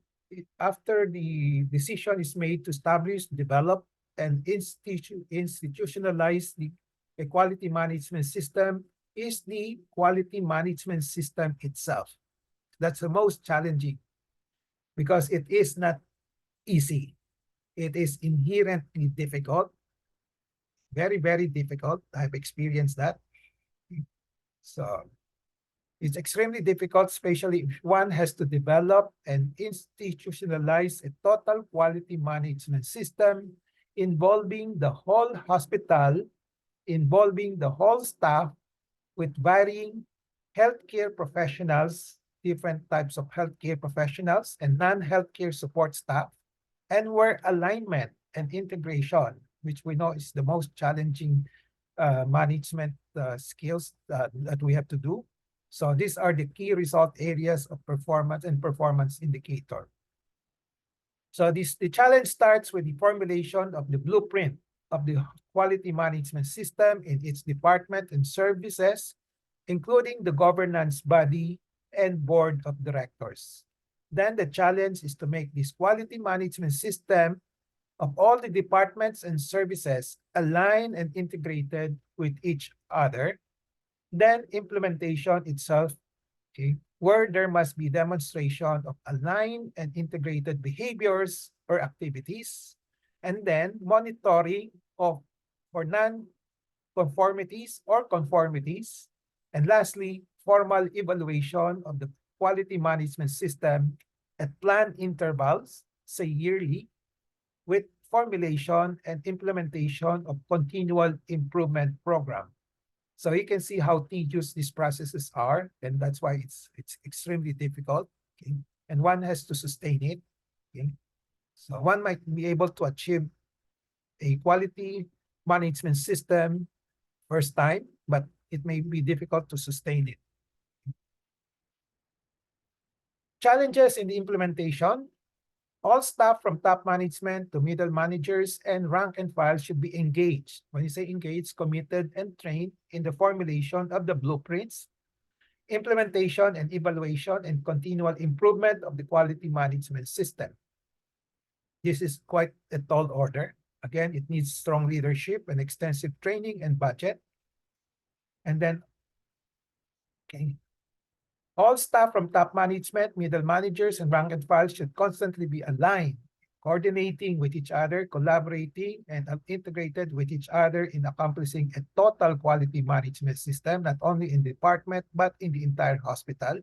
after the decision is made to establish, develop, and institutionalize a quality management system, is the quality management system itself. That's the most challenging because it is not easy. It is inherently difficult, very, very difficult. I've experienced that. So it's extremely difficult, especially if one has to develop and institutionalize a total quality management system involving the whole hospital, involving the whole staff with varying healthcare professionals, different types of healthcare professionals and non-healthcare support staff, and where alignment and integration, which we know is the most challenging management skills that we have to do. So these are the key result areas of performance and performance indicator. So the challenge starts with the formulation of the blueprint of the quality management system in its department and services, including the governance body and board of directors. Then the challenge is to make this quality management system of all the departments and services aligned and integrated with each other. Then implementation itself, okay, where there must be demonstration of aligned and integrated behaviors or activities. And then monitoring of for non-conformities or conformities. And lastly, formal evaluation of the quality management system at planned intervals, say yearly, with formulation and implementation of continual improvement program. So you can see how tedious these processes are, and that's why it's extremely difficult. Okay? And one has to sustain it. Okay? So one might be able to achieve a quality management system first time, but it may be difficult to sustain it. Challenges in the implementation. All staff from top management to middle managers and rank and file should be engaged. When you say engaged, committed and trained in the formulation of the blueprints implementation and evaluation and continual improvement of the quality management system. This is quite a tall order. Again, it needs strong leadership and extensive training and budget. And then, okay, all staff from top management, middle managers, and rank and file should constantly be aligned, coordinating with each other, collaborating, and integrated with each other in accomplishing a total quality management system, not only in the department, but in the entire hospital.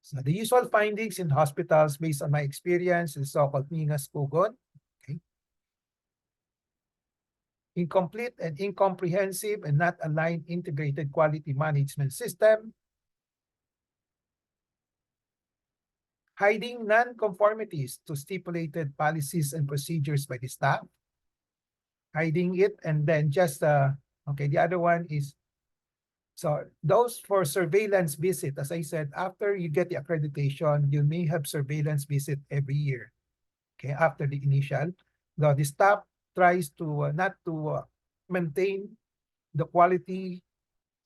So the usual findings in hospitals based on my experience is so-called Mingas Pugon. Okay. Incomplete and incomprehensive and not aligned integrated quality management system. Hiding non-conformities to stipulated policies and procedures by the staff. Hiding it and then just, okay, the other one is, so those for surveillance visit, as I said, after you get the accreditation, you may have surveillance visit every year, okay, after the initial. The staff tries to not to maintain the quality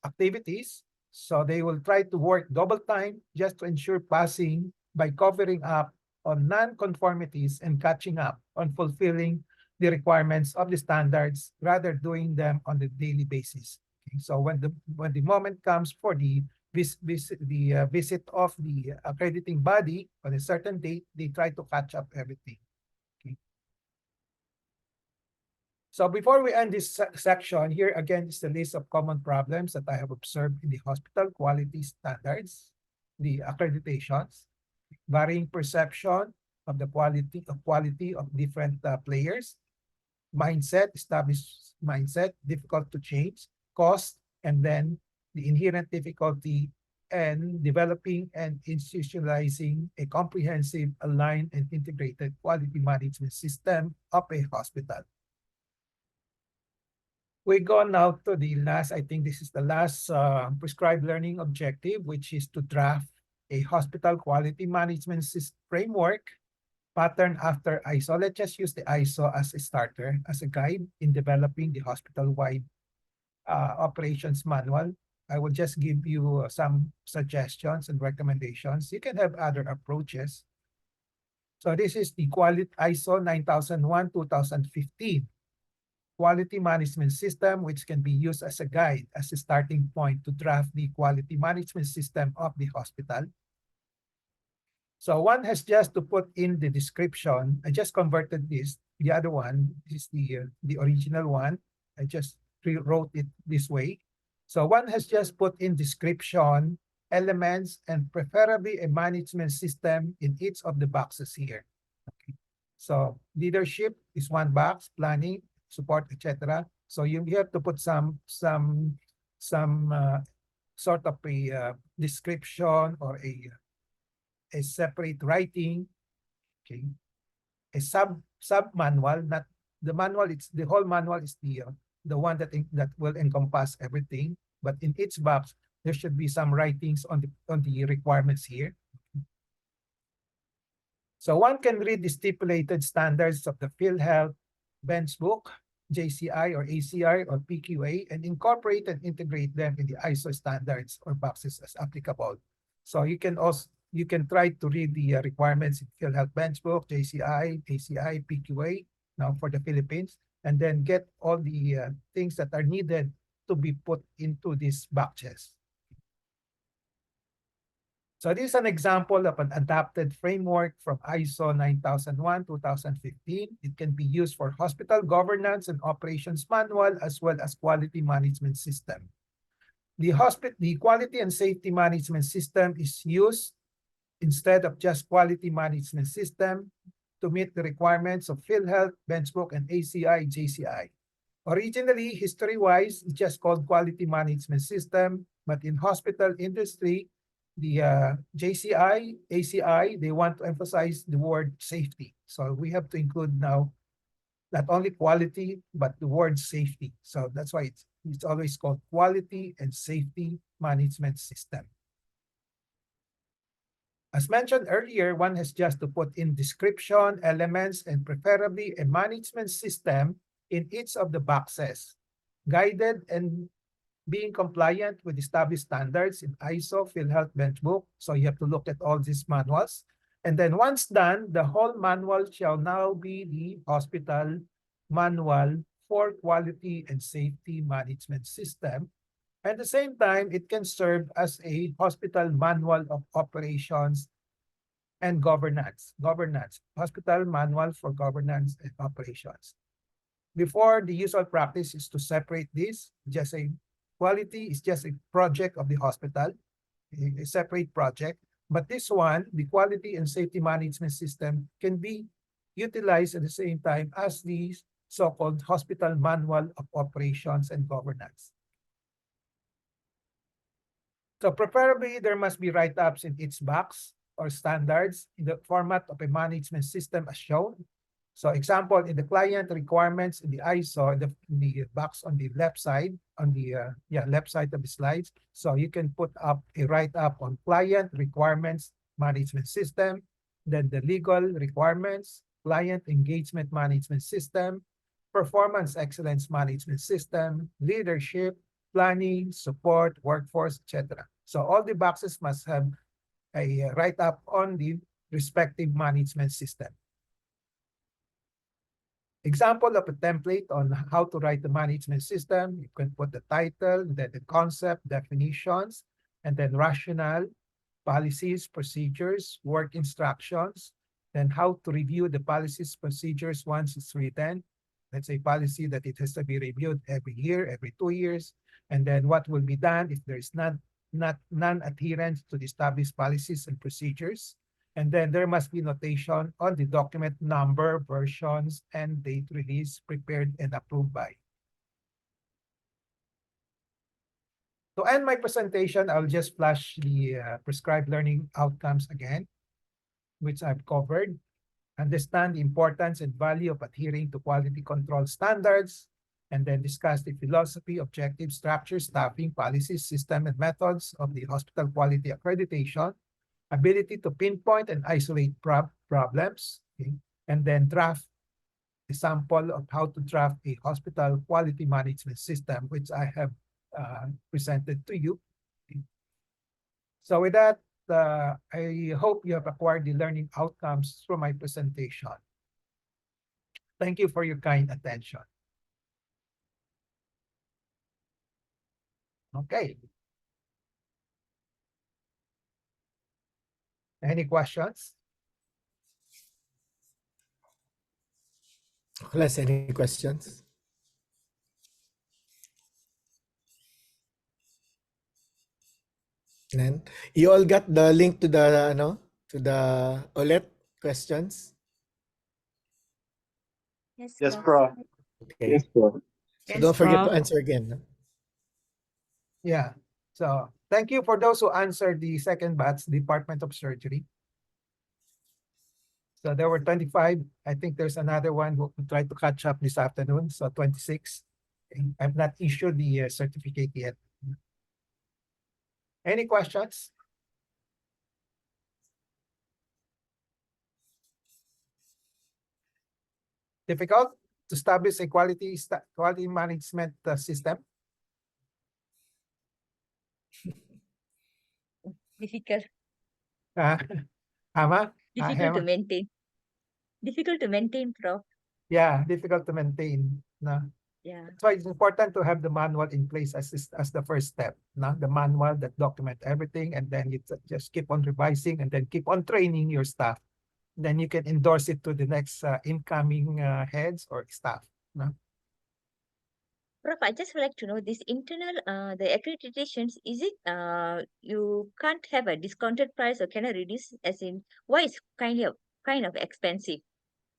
activities, so they will try to work double time just to ensure passing by covering up on non-conformities and catching up on fulfilling the requirements of the standards, rather doing them on the daily basis. Okay? So when the moment comes for the visit of the accrediting body on a certain date, they try to catch up everything. Okay. So before we end this section, here again is the list of common problems that I have observed in the hospital quality standards, the accreditations, varying perception of the quality of different players, mindset, established mindset, difficult to change, cost, and then the inherent difficulty in developing and institutionalizing a comprehensive, aligned, and integrated quality management system of a hospital. We go now to the last, I think this is the last prescribed learning objective, which is to draft a hospital quality management framework pattern after ISO. Let's just use the ISO as a starter, as a guide in developing the hospital-wide operations manual. I will just give you some suggestions and recommendations. You can have other approaches. So this is the ISO 9001-2015 quality management system, which can be used as a guide, as a starting point to draft the quality management system of the hospital. So one has just to put in the description. I just converted this. The other one is the original one. I just rewrote it this way. So one has just put in description, elements, and preferably a management system in each of the boxes here. Okay. So leadership is one box, planning, support, etc. So you have to put some sort of a description or a separate writing, okay, a sub manual. Not the manual. It's the whole manual is the one that will encompass everything. But in each box, there should be some writings on the requirements here. So one can read the stipulated standards of the PhilHealth bench book, JCI or ACI or PQA, and incorporate and integrate them in the ISO standards or boxes as applicable. So you can try to read the requirements in PhilHealth bench book, JCI, ACI, PQA, now for the Philippines, and then get all the things that are needed to be put into these boxes. So this is an example of an adapted framework from ISO 9001-2015. It can be used for hospital governance and operations manual as well as quality management system. The quality and safety management system is used instead of just quality management system to meet the requirements of PhilHealth, Benchbook, and ACI, JCI. Originally, history-wise, it's just called quality management system, but in hospital industry, the JCI, ACI, they want to emphasize the word safety. So we have to include now not only quality, but the word safety. So that's why it's always called quality and safety management system. As mentioned earlier, one has just to put in description, elements, and preferably a management system in each of the boxes, guided and being compliant with established standards in ISO, PhilHealth Benchbook. So you have to look at all these manuals. And then once done, the whole manual shall now be the hospital manual for quality and safety management system. At the same time, it can serve as a hospital manual of operations and governance. Hospital manual for governance and operations. Before, the usual practice is to separate this. Just a quality is just a project of the hospital, a separate project. But this one, the quality and safety management system, can be utilized at the same time as the so-called hospital manual of operations and governance. So preferably, there must be write-ups in each box or standards in the format of a management system as shown. So example, in the client requirements in the ISO, in the box on the left side, on the left side of the slides. So you can put up a write-up on client requirements management system, then the legal requirements, client engagement management system, performance excellence management system, leadership, planning, support, workforce, etc. So all the boxes must have a write-up on the respective management system. Example of a template on how to write the management system. You can put the title, then the concept, definitions, and then rationale, policies, procedures, work instructions, then how to review the policies, procedures once it's written. Let's say policy that it has to be reviewed every year, every 2 years, and then what will be done if there is non-adherence to the established policies and procedures. And then there must be notation on the document number, versions, and date release prepared and approved by. To end my presentation, I'll just flash the prescribed learning outcomes again, which I've covered. Understand the importance and value of adhering to quality control standards, and then discuss the philosophy, objectives, structure, staffing, policies, system, and methods of the hospital quality accreditation, ability to pinpoint and isolate problems, okay? And then draft a sample of how to draft a hospital quality management system, which I have presented to you. Okay? So with that, I hope you have acquired the learning outcomes through my presentation. Thank you for your kind attention. Okay. Any questions? Class, any questions? Then you all got the link to the to the OLED questions? Yes, Prof. Okay. Yes, Prof. So Yes, don't forget to Prof. answer again. No? Yeah. So thank you for those who answered the second batch, Department of Surgery. So there were 25. I think there's another one who tried to catch up this afternoon. So 26. Okay. I've not issued the certificate yet. Any questions? Difficult to establish a quality management system? Difficult. Ama? Difficult to Hema? maintain. Difficult to maintain, Prof. Yeah, difficult to maintain. No? Yeah. That's why it's important to have the manual in place as the first step. No? The manual that document everything, and then you just keep on revising and then keep on training your staff. Then you can endorse it to the next incoming heads or staff. No? Prof, I just would like to know this internal, the accreditations, is it, you can't have a discounted price or can I reduce, as in, why it's kind of expensive?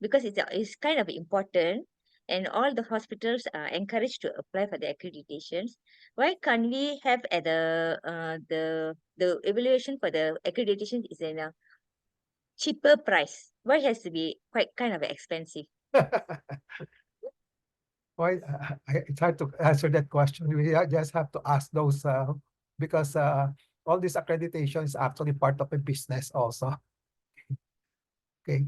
Because it's kind of important and all the hospitals are encouraged to apply for the accreditations. Why can't we have at the evaluation for the accreditation is in a cheaper price? Why it has to be quite kind of expensive? Why it's hard to answer that question. We just have to ask those because all this accreditation is actually part of a business also. Okay.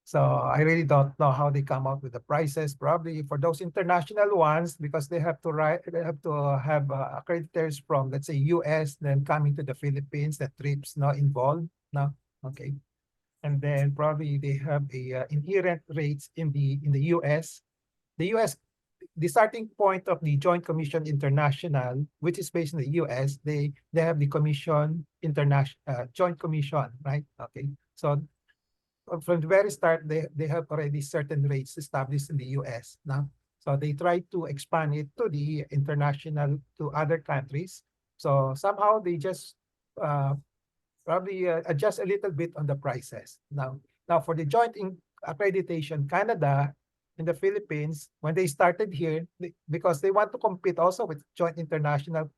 So I really don't know how they come out with the prices. Probably for those international ones, because they have to have accreditors from, let's say, US, then coming to the Philippines. The trips not involved. No, okay. And then probably they have a inherent rates in the US. The US, the starting point of the Joint Commission International, which is based in the US, they have the Commission International Joint Commission, right? Okay, so from the very start, they have already certain rates established in the US now. So they try to expand it to the international, to other countries. So somehow they just probably adjust a little bit on the prices. Now for the joint accreditation, Canada and the Philippines, when they started here, because they want to compete also with Joint International,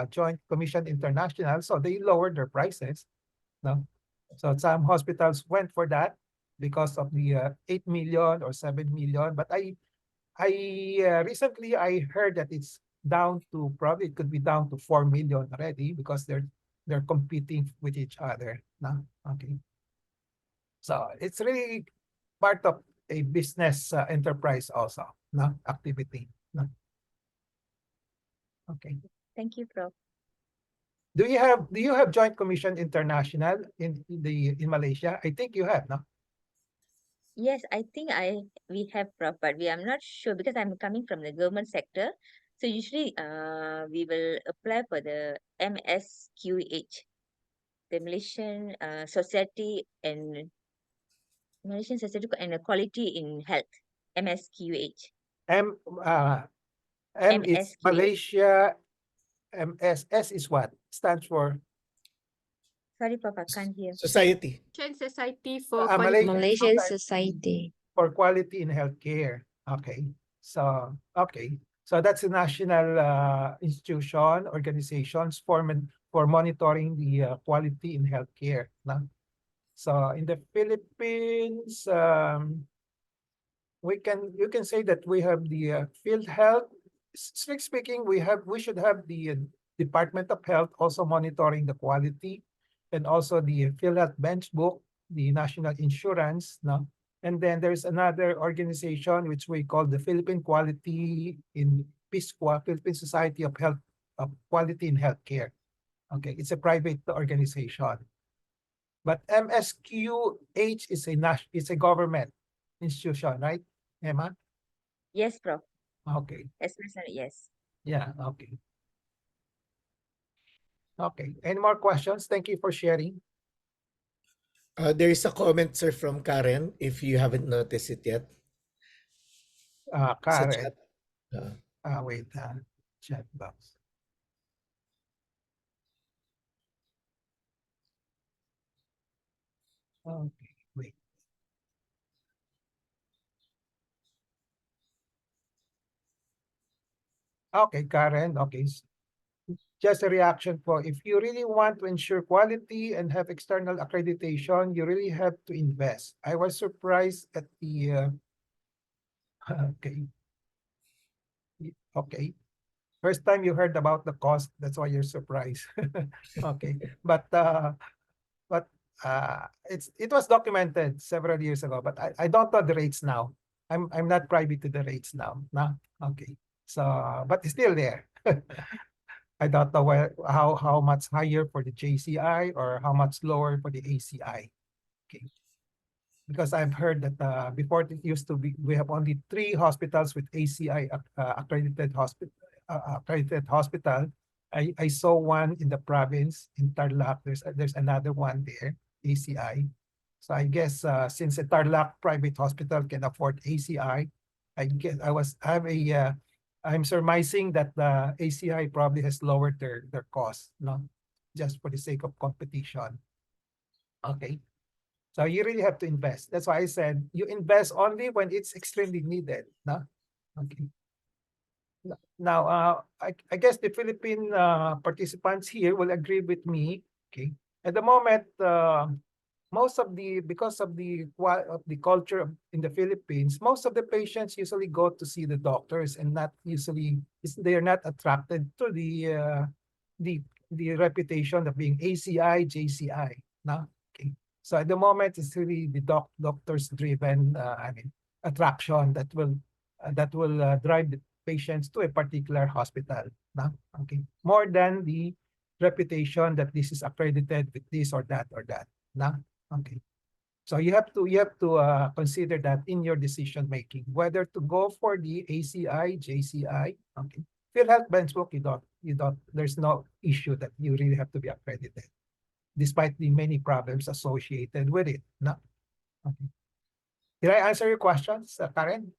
Joint Commission International, so they lowered their prices. No? So some hospitals went for that because of the 8 million or 7 million. But recently I heard that it's down to, probably it could be down to 4 million already, because they're competing with each other. No? Okay. So it's really part of a business enterprise also, no? Activity. No? Okay. Thank you, Prof. Do you have Joint Commission International in Malaysia? I think you have, no? Yes, I think we have, Prof, but I'm not sure because I'm coming from the government sector. So usually we will apply for the MSQH, the Malaysian Society and Quality in Health, MSQH. M M is MSQH. Malaysia. MSS is what? Stands for Sorry, Prof, I can't hear. Society. Malaysian Society for Malaysian Malaysian Society Society. for Quality in Healthcare. Okay. So that's a national institution, organizations for monitoring the quality in healthcare. No? So in the Philippines, you can say that we have the field health. Strictly speaking, we should have the Department of Health also monitoring the quality, and also the field health bench book, the national insurance. No? And then there's another organization which we call the Philippine Quality in PISQua, Philippine Society of Health of Quality in Healthcare. Okay, it's a private organization. But MSQH is a government institution, right, Emma? Yes, Prof. Okay. Especially, yes. Yeah, okay. Okay. Any more questions? Thank you for sharing. There is a comment, sir, from Karen, if you haven't noticed it yet. Sa Karen. chat. Wait, chat box. Okay, wait. Okay, Karen. Okay. Just a reaction for, if you really want to ensure quality and have external accreditation, you really have to invest. I was surprised at the okay. Okay. First time you heard about the cost, that's why you're surprised. Okay. But it was documented several years ago, but I don't know the rates now. I'm not privy to the rates now. No? Okay. So but it's still there. I don't know how much higher for the JCI or how much lower for the ACI. Okay. Because I've heard that before it used to be, we have only 3 hospitals with ACI accredited hospital. I saw one in the province in Tarlac. There's another one there, ACI. So I guess since a Tarlac private hospital can afford ACI, I'm surmising that the ACI probably has lowered their cost, no, just for the sake of competition. Okay. So you really have to invest. That's why I said you invest only when it's extremely needed. No? Okay. Now, I guess the Philippine participants here will agree with me. Okay. At the moment, because of the culture in the Philippines, most of the patients usually go to see the doctors and they are not attracted to the reputation of being ACI, JCI. No? Okay. So at the moment, it's really the doctors driven, attraction that will drive the patients to a particular hospital. No? Okay. More than the reputation that this is accredited with this or that or that. No? Okay. So you have to consider that in your decision making, whether to go for the ACI, JCI. Okay. PhilHealth Benchmark, there's no issue that you really have to be accredited, despite the many problems associated with it. No. Okay. Did I answer your questions, Karen?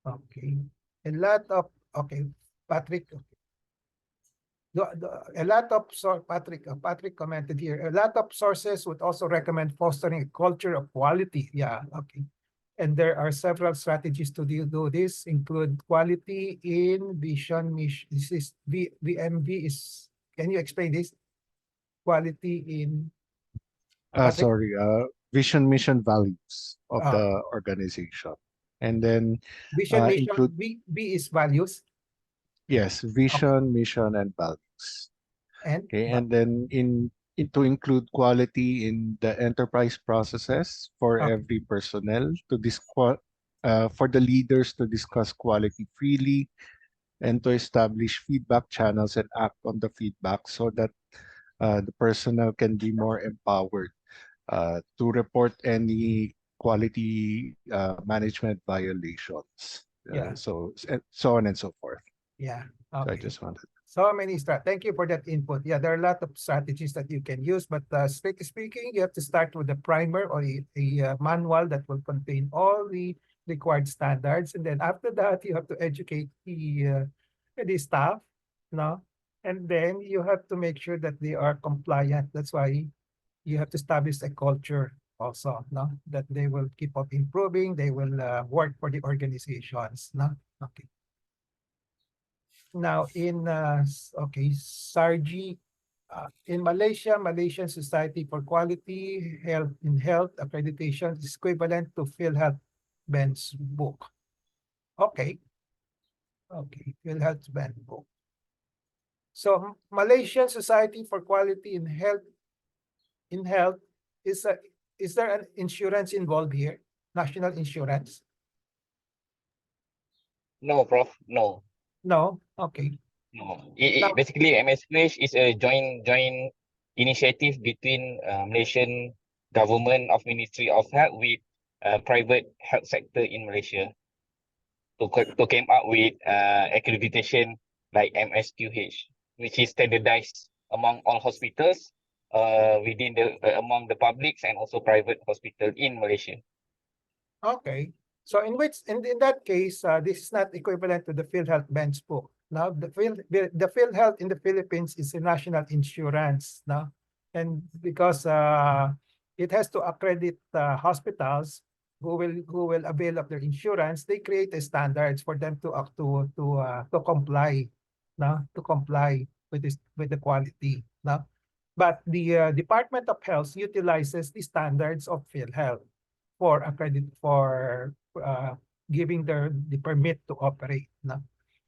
Okay. Okay, Patrick. Okay. A lot of Patrick commented here. A lot of sources would also recommend fostering a culture of quality. Yeah. Okay. And there are several strategies to do this, include quality in vision mission. This is VMV is. Can you explain this? Quality in Patrick? Sorry, vision, mission, values of Uh, the organization. And then Vision mission. include, V is values. yes, Okay. vision, mission, and values. And Okay, and then to include quality in the enterprise processes for okay. every personnel for the leaders to discuss quality freely and to establish feedback channels and act on the feedback so that the personnel can be more empowered to report any quality management violations. Yeah. So on and so forth. Yeah. So I Okay. just wanted. So many Thank you for that input. Yeah, there are a lot of strategies that you can use, but strictly speaking, you have to start with a primer or a manual that will contain all the required standards, and then after that, you have to educate the staff, no, and then you have to make sure that they are compliant. That's why you have to establish a culture also, no, that they will keep up improving. They will work for the organizations, no. Okay. Now in Sarji, in Malaysia, Malaysian Society for Quality Health in Health Accreditation is equivalent to PhilHealth Ben's book. Okay. Okay, PhilHealth Ben book. So Malaysian Society for Quality in Health is there an insurance involved here? National insurance? No, Prof. No. No. Okay. No. Now, Basically, MSQH is a joint initiative between Malaysian government of Ministry of Health with private health sector in Malaysia to came up with accreditation like MSQH, which is standardized among all hospitals within the among the publics and also private hospital in Malaysia. okay. So in that case, this is not equivalent to the PhilHealth bench book. Now the PhilHealth in the Philippines is a national insurance now, and because it has to accredit hospitals who will avail of their insurance, they create a standards for them to comply, now to comply with the quality now. But the Department of Health utilizes the standards of PhilHealth for giving the permit to operate.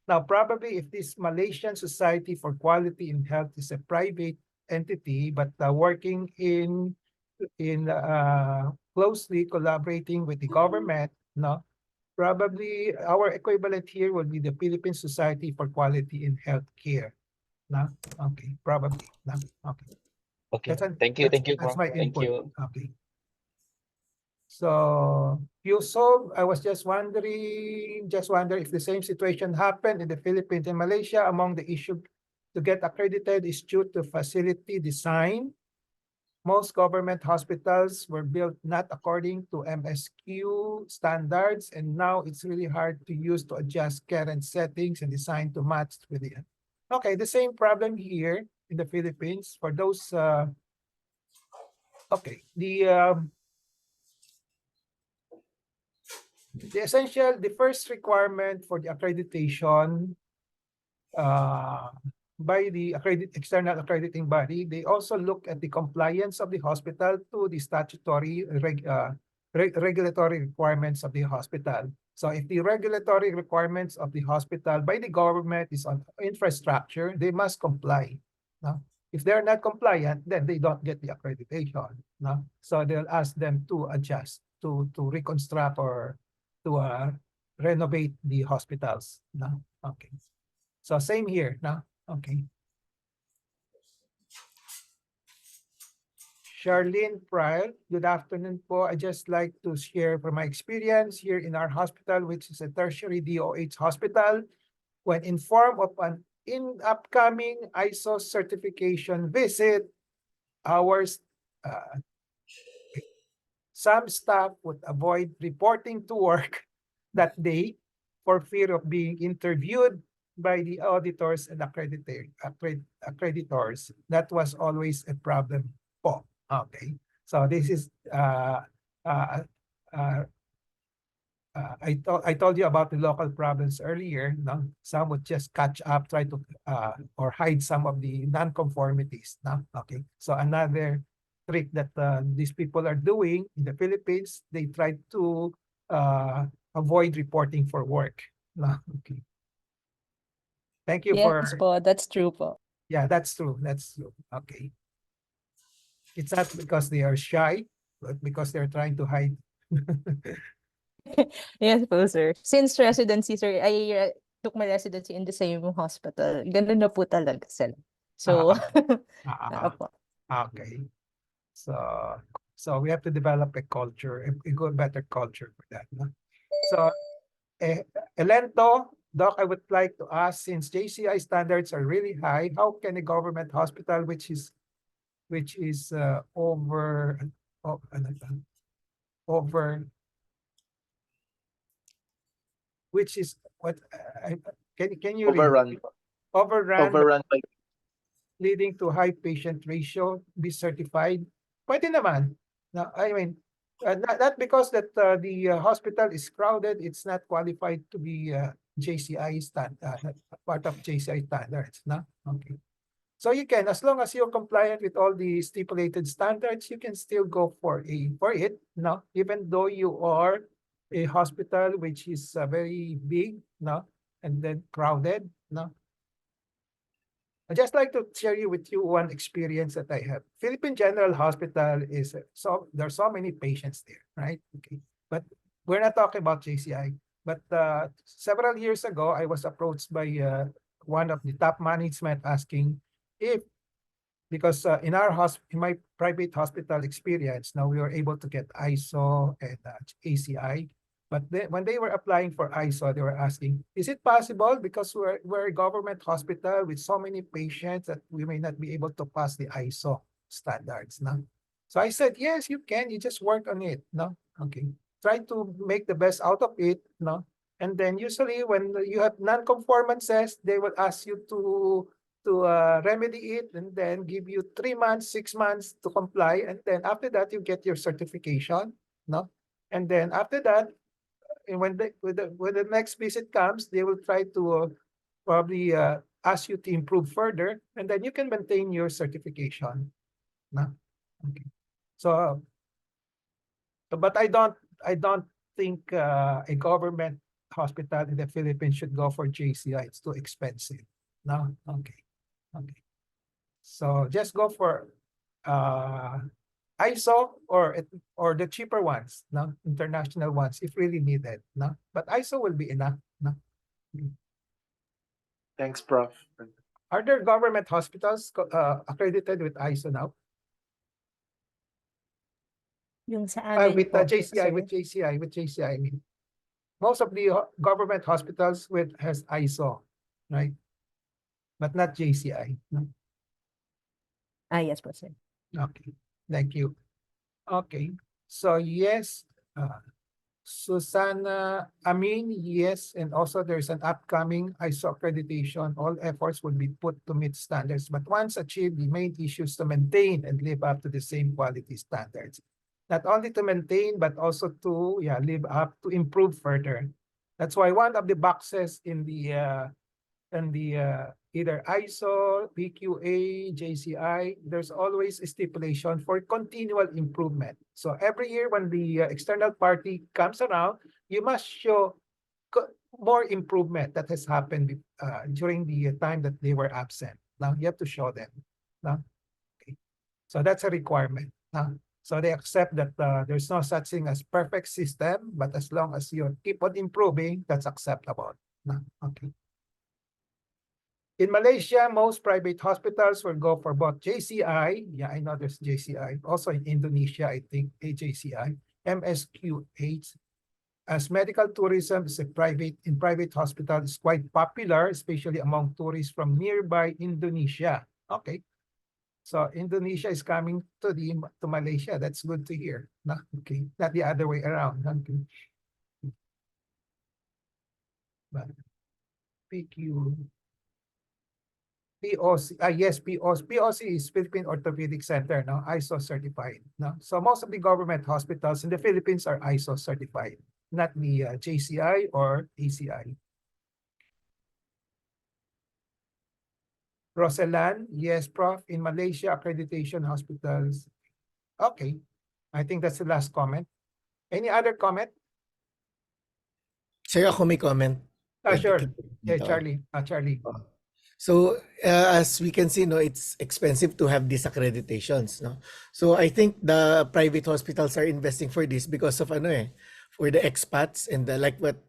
Now, probably if this Malaysian Society for Quality in Health is a private entity, but working in closely collaborating with the government, probably our equivalent here would be the Philippine Society for Quality in Healthcare. Okay, probably. Okay. Okay. Thank you, That's Prof. my Thank input. you. Okay. So I was just wonder if the same situation happened in the Philippines and Malaysia. Among the issue to get accredited is due to facility design. Most government hospitals were built not according to MSQ standards, and now it's really hard to use to adjust current settings and design to match with it. Okay, the same problem here in the Philippines for those. Okay, the first requirement for the accreditation by the external accrediting body, they also look at the compliance of the hospital to the statutory regulatory requirements of the hospital. So if the regulatory requirements of the hospital by the government is on infrastructure, they must comply. No? If they're not compliant, then they don't get the accreditation. No? So they'll ask them to adjust, to reconstruct or to renovate the hospitals. No? Okay. So same here. No? Okay. Charlene Pryor, good afternoon po. I just like to share from my experience here in our hospital, which is a tertiary DOH hospital. When informed of an upcoming ISO certification visit, ours, some staff would avoid reporting to work that day for fear of being interviewed by the auditors and accreditors. That was always a problem po. Okay, so this is uh, uh, I told you about the local problems earlier. No? Some would just catch up, try to or hide some of the non-conformities. No? Okay, so another trick that these people are doing in the Philippines, they try to avoid reporting for work. No? Okay. Thank you for. Yes po, that's true po. Yeah, that's true. That's true. Okay. It's not because they are shy, but because they're trying to hide. Yes po, sir. Since residency, sir, I took my residency in the same hospital. Ganun na po talaga sila. So, opo. Okay. So we have to develop a culture, a good, better culture for that. No? So, Elento, Doc, I would like to ask, since JCI standards are really high, how can a government hospital, which is over, which is what can you read? Overrun. Overrun by leading to high patient ratio, be certified? Pwede naman. No, I mean, not because that the hospital is crowded, it's not qualified to be JCI part of JCI standards. No? Okay. So you can, as long as you're compliant with all the stipulated standards, you can still go for it. No, even though you are a hospital which is very big, no, and then crowded, no. I'd just like to share with you one experience that I have. Philippine General Hospital is there's so many patients there, right? Okay, but we're not talking about JCI. But several years ago, I was approached by one of the top management asking if, because in my private hospital experience, now we were able to get ISO and ACI. But when they were applying for ISO, they were asking, is it possible, because we're a government hospital with so many patients, that we may not be able to pass the ISO standards? No? So I said, yes, you can. You just work on it. No? Okay. Try to make the best out of it. No? And then usually when you have non-conformances, they will ask you to remedy it and then give you 3 months, 6 months to comply. And then after that, you get your certification. No? And then after that, and when the next visit comes, they will try to probably ask you to improve further, and then you can maintain your certification. No? Okay. So, but I don't think a government hospital in the Philippines should go for JCI. It's too expensive. No? Okay. Okay. So just go for ISO or the cheaper ones, no, international ones, if really needed, no. But ISO will be enough, no. Thanks, Prof. Are there government hospitals accredited with ISO now? Yung sa amin With po, JCI, sir. with JCI. I mean, most of the government hospitals has ISO, right? But not JCI. No? Yes po, sir. Okay, thank you. Okay, so yes, Susanna, yes, and also there's an upcoming ISO accreditation. All efforts will be put to meet standards, but once achieved, the main issue is to maintain and live up to the same quality standards. Not only to maintain, but also to live up, to improve further. That's why one of the boxes in the either ISO, PQA, JCI, there's always a stipulation for continual improvement. So every year when the external party comes around, you must show more improvement that has happened during the time that they were absent. Now you have to show them. Now, okay. So that's a requirement. Now, so they accept that there's no such thing as perfect system, but as long as you keep on improving, that's acceptable. Now, okay. In Malaysia, most private hospitals will go for both JCI. Yeah, I know there's JCI. Also in Indonesia, I think AJCI, MSQH. As medical tourism is in private hospital is quite popular, especially among tourists from nearby Indonesia. Okay. So Indonesia is coming to Malaysia. That's good to hear. No? Okay. Not the other way around. Okay. But PQ. POC, yes, POC is Philippine Orthopedic Center, no, ISO certified. No, so most of the government hospitals in the Philippines are ISO certified, not the JCI or ACI. Roselan, yes, Prof. In Malaysia, accreditation hospitals. Okay, I think that's the last comment. Any other comment? Sir, ako may comment. Sure. Pwede Yeah, dito. Charlie. Charlie. So as we can see, no, it's expensive to have these accreditations, no. So I think the private hospitals are investing for this because of for the expats and like what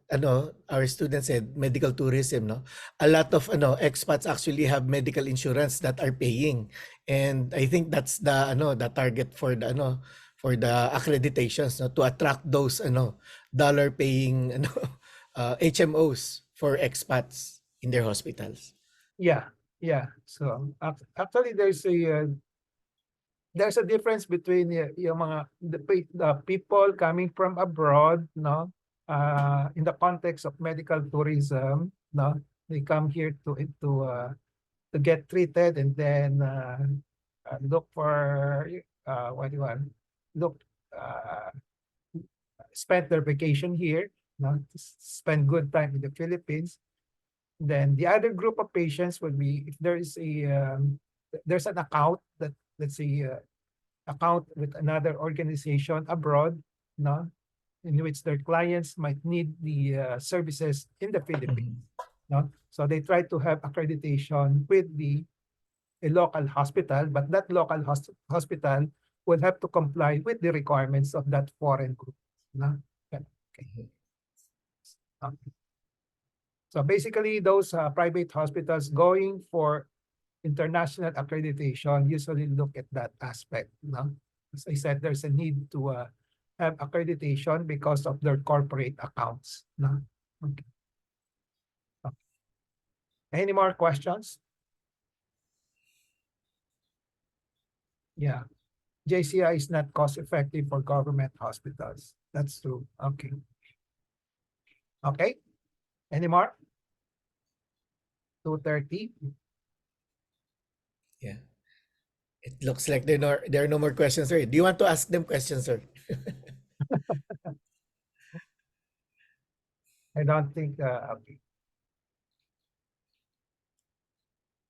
our students said, medical tourism, no. A lot of expats actually have medical insurance that are paying, and I think that's the the target for the accreditations, no, to attract those dollar paying HMOs for expats in their hospitals. Yeah. So actually, there's a difference between yung mga the people coming from abroad, no, in the context of medical tourism, no, they come here to get treated and then look for what do you want, look spend their vacation here, no, spend good time in the Philippines. Then the other group of patients would be if there's an account that, let's say, account with another organization abroad, no, in which their clients might need the services in the Philippines, no. So they try to have accreditation with a local hospital, but that local hospital will have to comply with the requirements of that foreign group, no. Okay. So basically, those private hospitals going for international accreditation usually look at that aspect. No? As I said, there's a need to have accreditation because of their corporate accounts. No? Okay. Any more questions? Yeah. JCI is not cost effective for government hospitals. That's true. Okay. Okay. Any more? 2:30. Yeah. It looks like there are no more questions, sir. Do you want to ask them questions, sir? I don't think okay.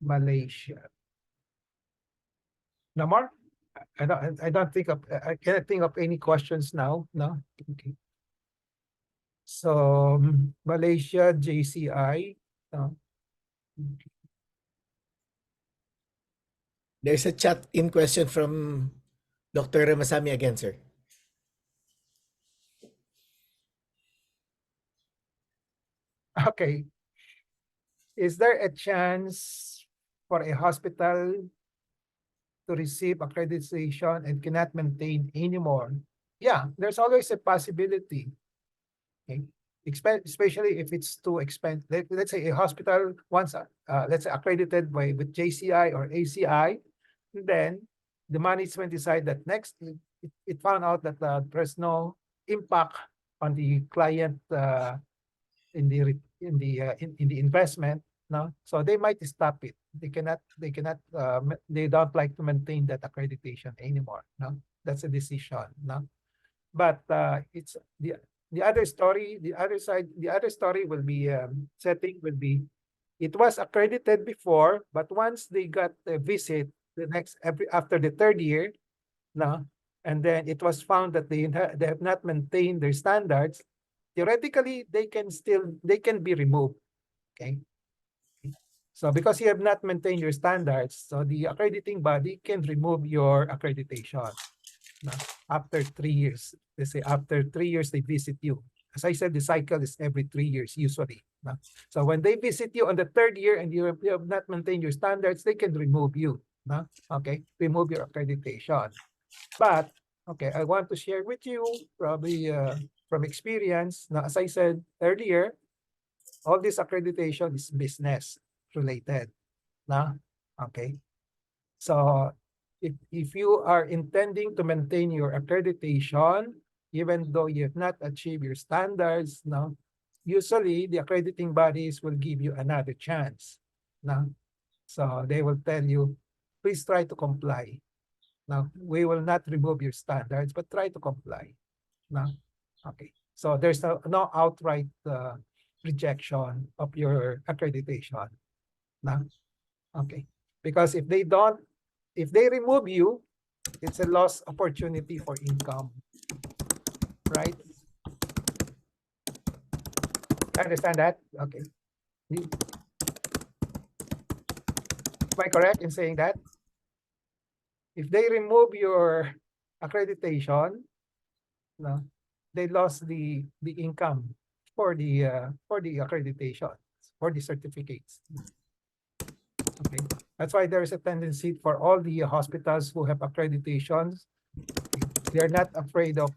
Malaysia. No more? I don't think of I can't think of any questions now. No. Okay. So Malaysia JCI. Okay. There's a chat in question from Dr. Ramasamy again, sir. Okay. Is there a chance for a hospital to receive accreditation and cannot maintain anymore? Yeah, there's always a possibility. Okay. Especially if it's too expensive. Let's say a hospital once let's say accredited with JCI or ACI, then the management decide that next it found out that there's no impact on the client in the investment, no, so they might stop it. They don't like to maintain that accreditation anymore. No, that's a decision. No, but it's the other story. The other story will be setting will be it was accredited before, but once they got a visit after the third year, no, and then it was found that they have not maintained their standards, theoretically, they can be removed. Okay. So because you have not maintained your standards, so the accrediting body can remove your accreditation. Now, after 3 years, they say after 3 years, they visit you. As I said, the cycle is every 3 years, usually. No? So when they visit you on the 3rd year and you have not maintained your standards, they can remove you. No? Okay, remove your accreditation. But, okay, I want to share with you, probably from experience, now, as I said earlier, all this accreditation is business related. No? Okay. So if you are intending to maintain your accreditation, even though you have not achieved your standards, no, usually the accrediting bodies will give you another chance. No? So they will tell you, please try to comply. Now, we will not remove your standards, but try to comply. No? Okay. So there's no outright rejection of your accreditation. No? Okay. Because if they remove you, it's a lost opportunity for income. Right? Understand that? Okay. Am I correct in saying that? If they remove your accreditation, no, they lost the income for the accreditation, for the certificates. Okay. That's why there is a tendency for all the hospitals who have accreditations, they're not afraid of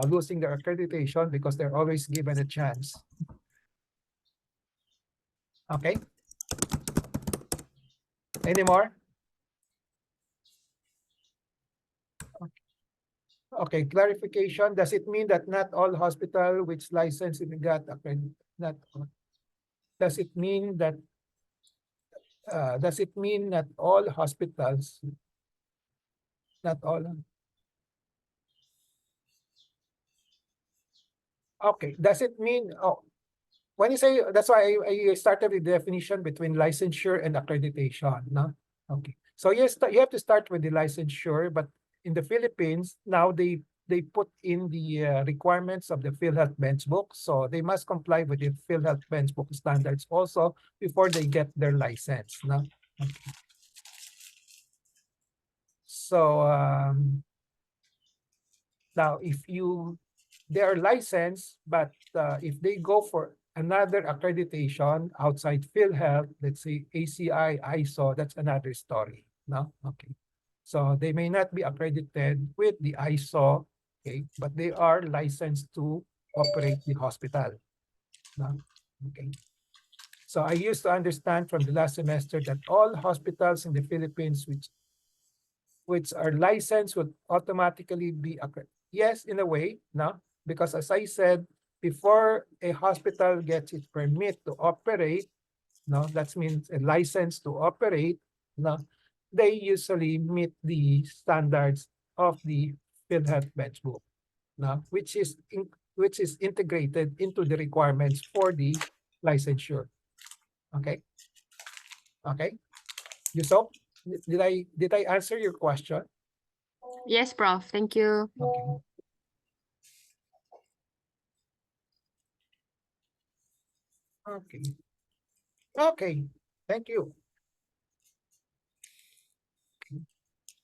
losing their accreditation because they're always given a chance. Okay. Any more? Okay, clarification. Does it mean that not all hospital which license in got accredited? Not all. Does it mean that all hospitals, not all? Okay, does it mean, when you say, that's why I started with the definition between licensure and accreditation, no? Okay, so yes, you have to start with the licensure, but in the Philippines, now they put in the requirements of the PhilHealth Bench Book, so they must comply with the PhilHealth Bench Book standards also before they get their license, no? Okay. So now if they are licensed, but if they go for another accreditation outside PhilHealth, let's say ACI, ISO, that's another story. No? Okay. So they may not be accredited with the ISO, okay, but they are licensed to operate the hospital. No? Okay. So I used to understand from the last semester that all hospitals in the Philippines which are licensed would automatically be accredited. Yes, in a way, no, because as I said, before a hospital gets its permit to operate, no, that means a license to operate, no, they usually meet the standards of the PhilHealth Bench Book, no, which is integrated into the requirements for the licensure. Okay. Okay. Yusuf, did I answer your question? Yes, Prof. Thank you. Okay. Okay. Okay. Thank you. Okay.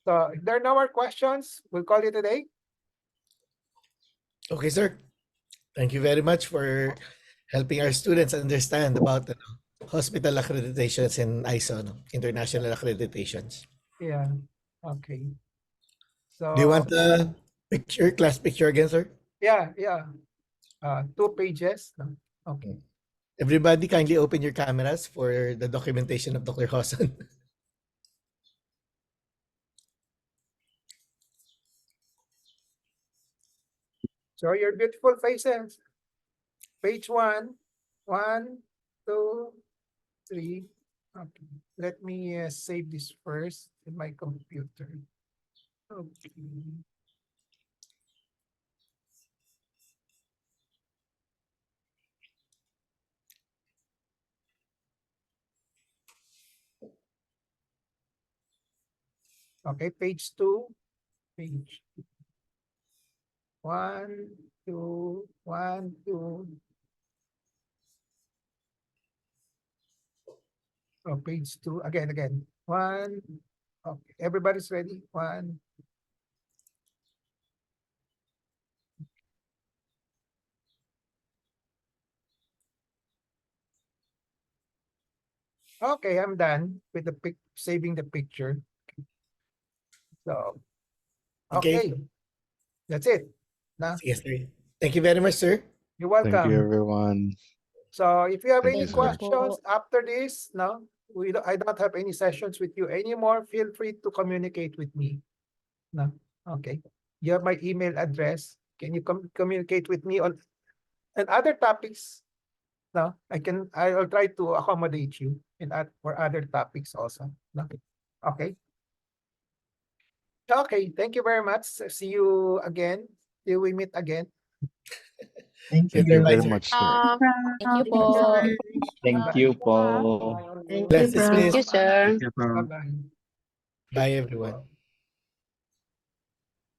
So if there are no more questions, we'll call it a day. Okay, sir. Thank you very much for helping our students understand about hospital accreditations and ISO, international accreditations. Yeah. Okay. So Do you want the picture, class picture again, sir? yeah. 2 pages. No? Okay. Everybody kindly open your cameras for the documentation of Dr. Hosan. So your beautiful faces. Page 1. 1, 2, 3. Okay. Let me save this first in my computer. Okay. Okay, page 2. Page 1, 2, 1, 2, page 2. Again. 1. Okay, everybody's ready? 1. Okay, I'm done with the saving the picture. So, Okay. okay. That's it. Now, Yes, sir. Thank you very much, sir. you're Thank you, welcome. everyone. So if you have Thank any you, sir. questions after this, no, I don't have any sessions with you anymore. Feel free to communicate with me. No, okay. You have my email address. Can you communicate with me on and other topics? No, I'll try to accommodate you for other topics also. No? Okay. Okay, thank you very much. See you again. Till we meet again. Thank Thank you very Supervisor. much, sir. Prof. Thank you Thank you, po. sir. Thank Bye. you po. Thank Let's you, Thank dismiss. you, sir. Thank you, Prof. Bye-bye. Bye, everyone.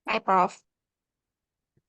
Bye, Prof.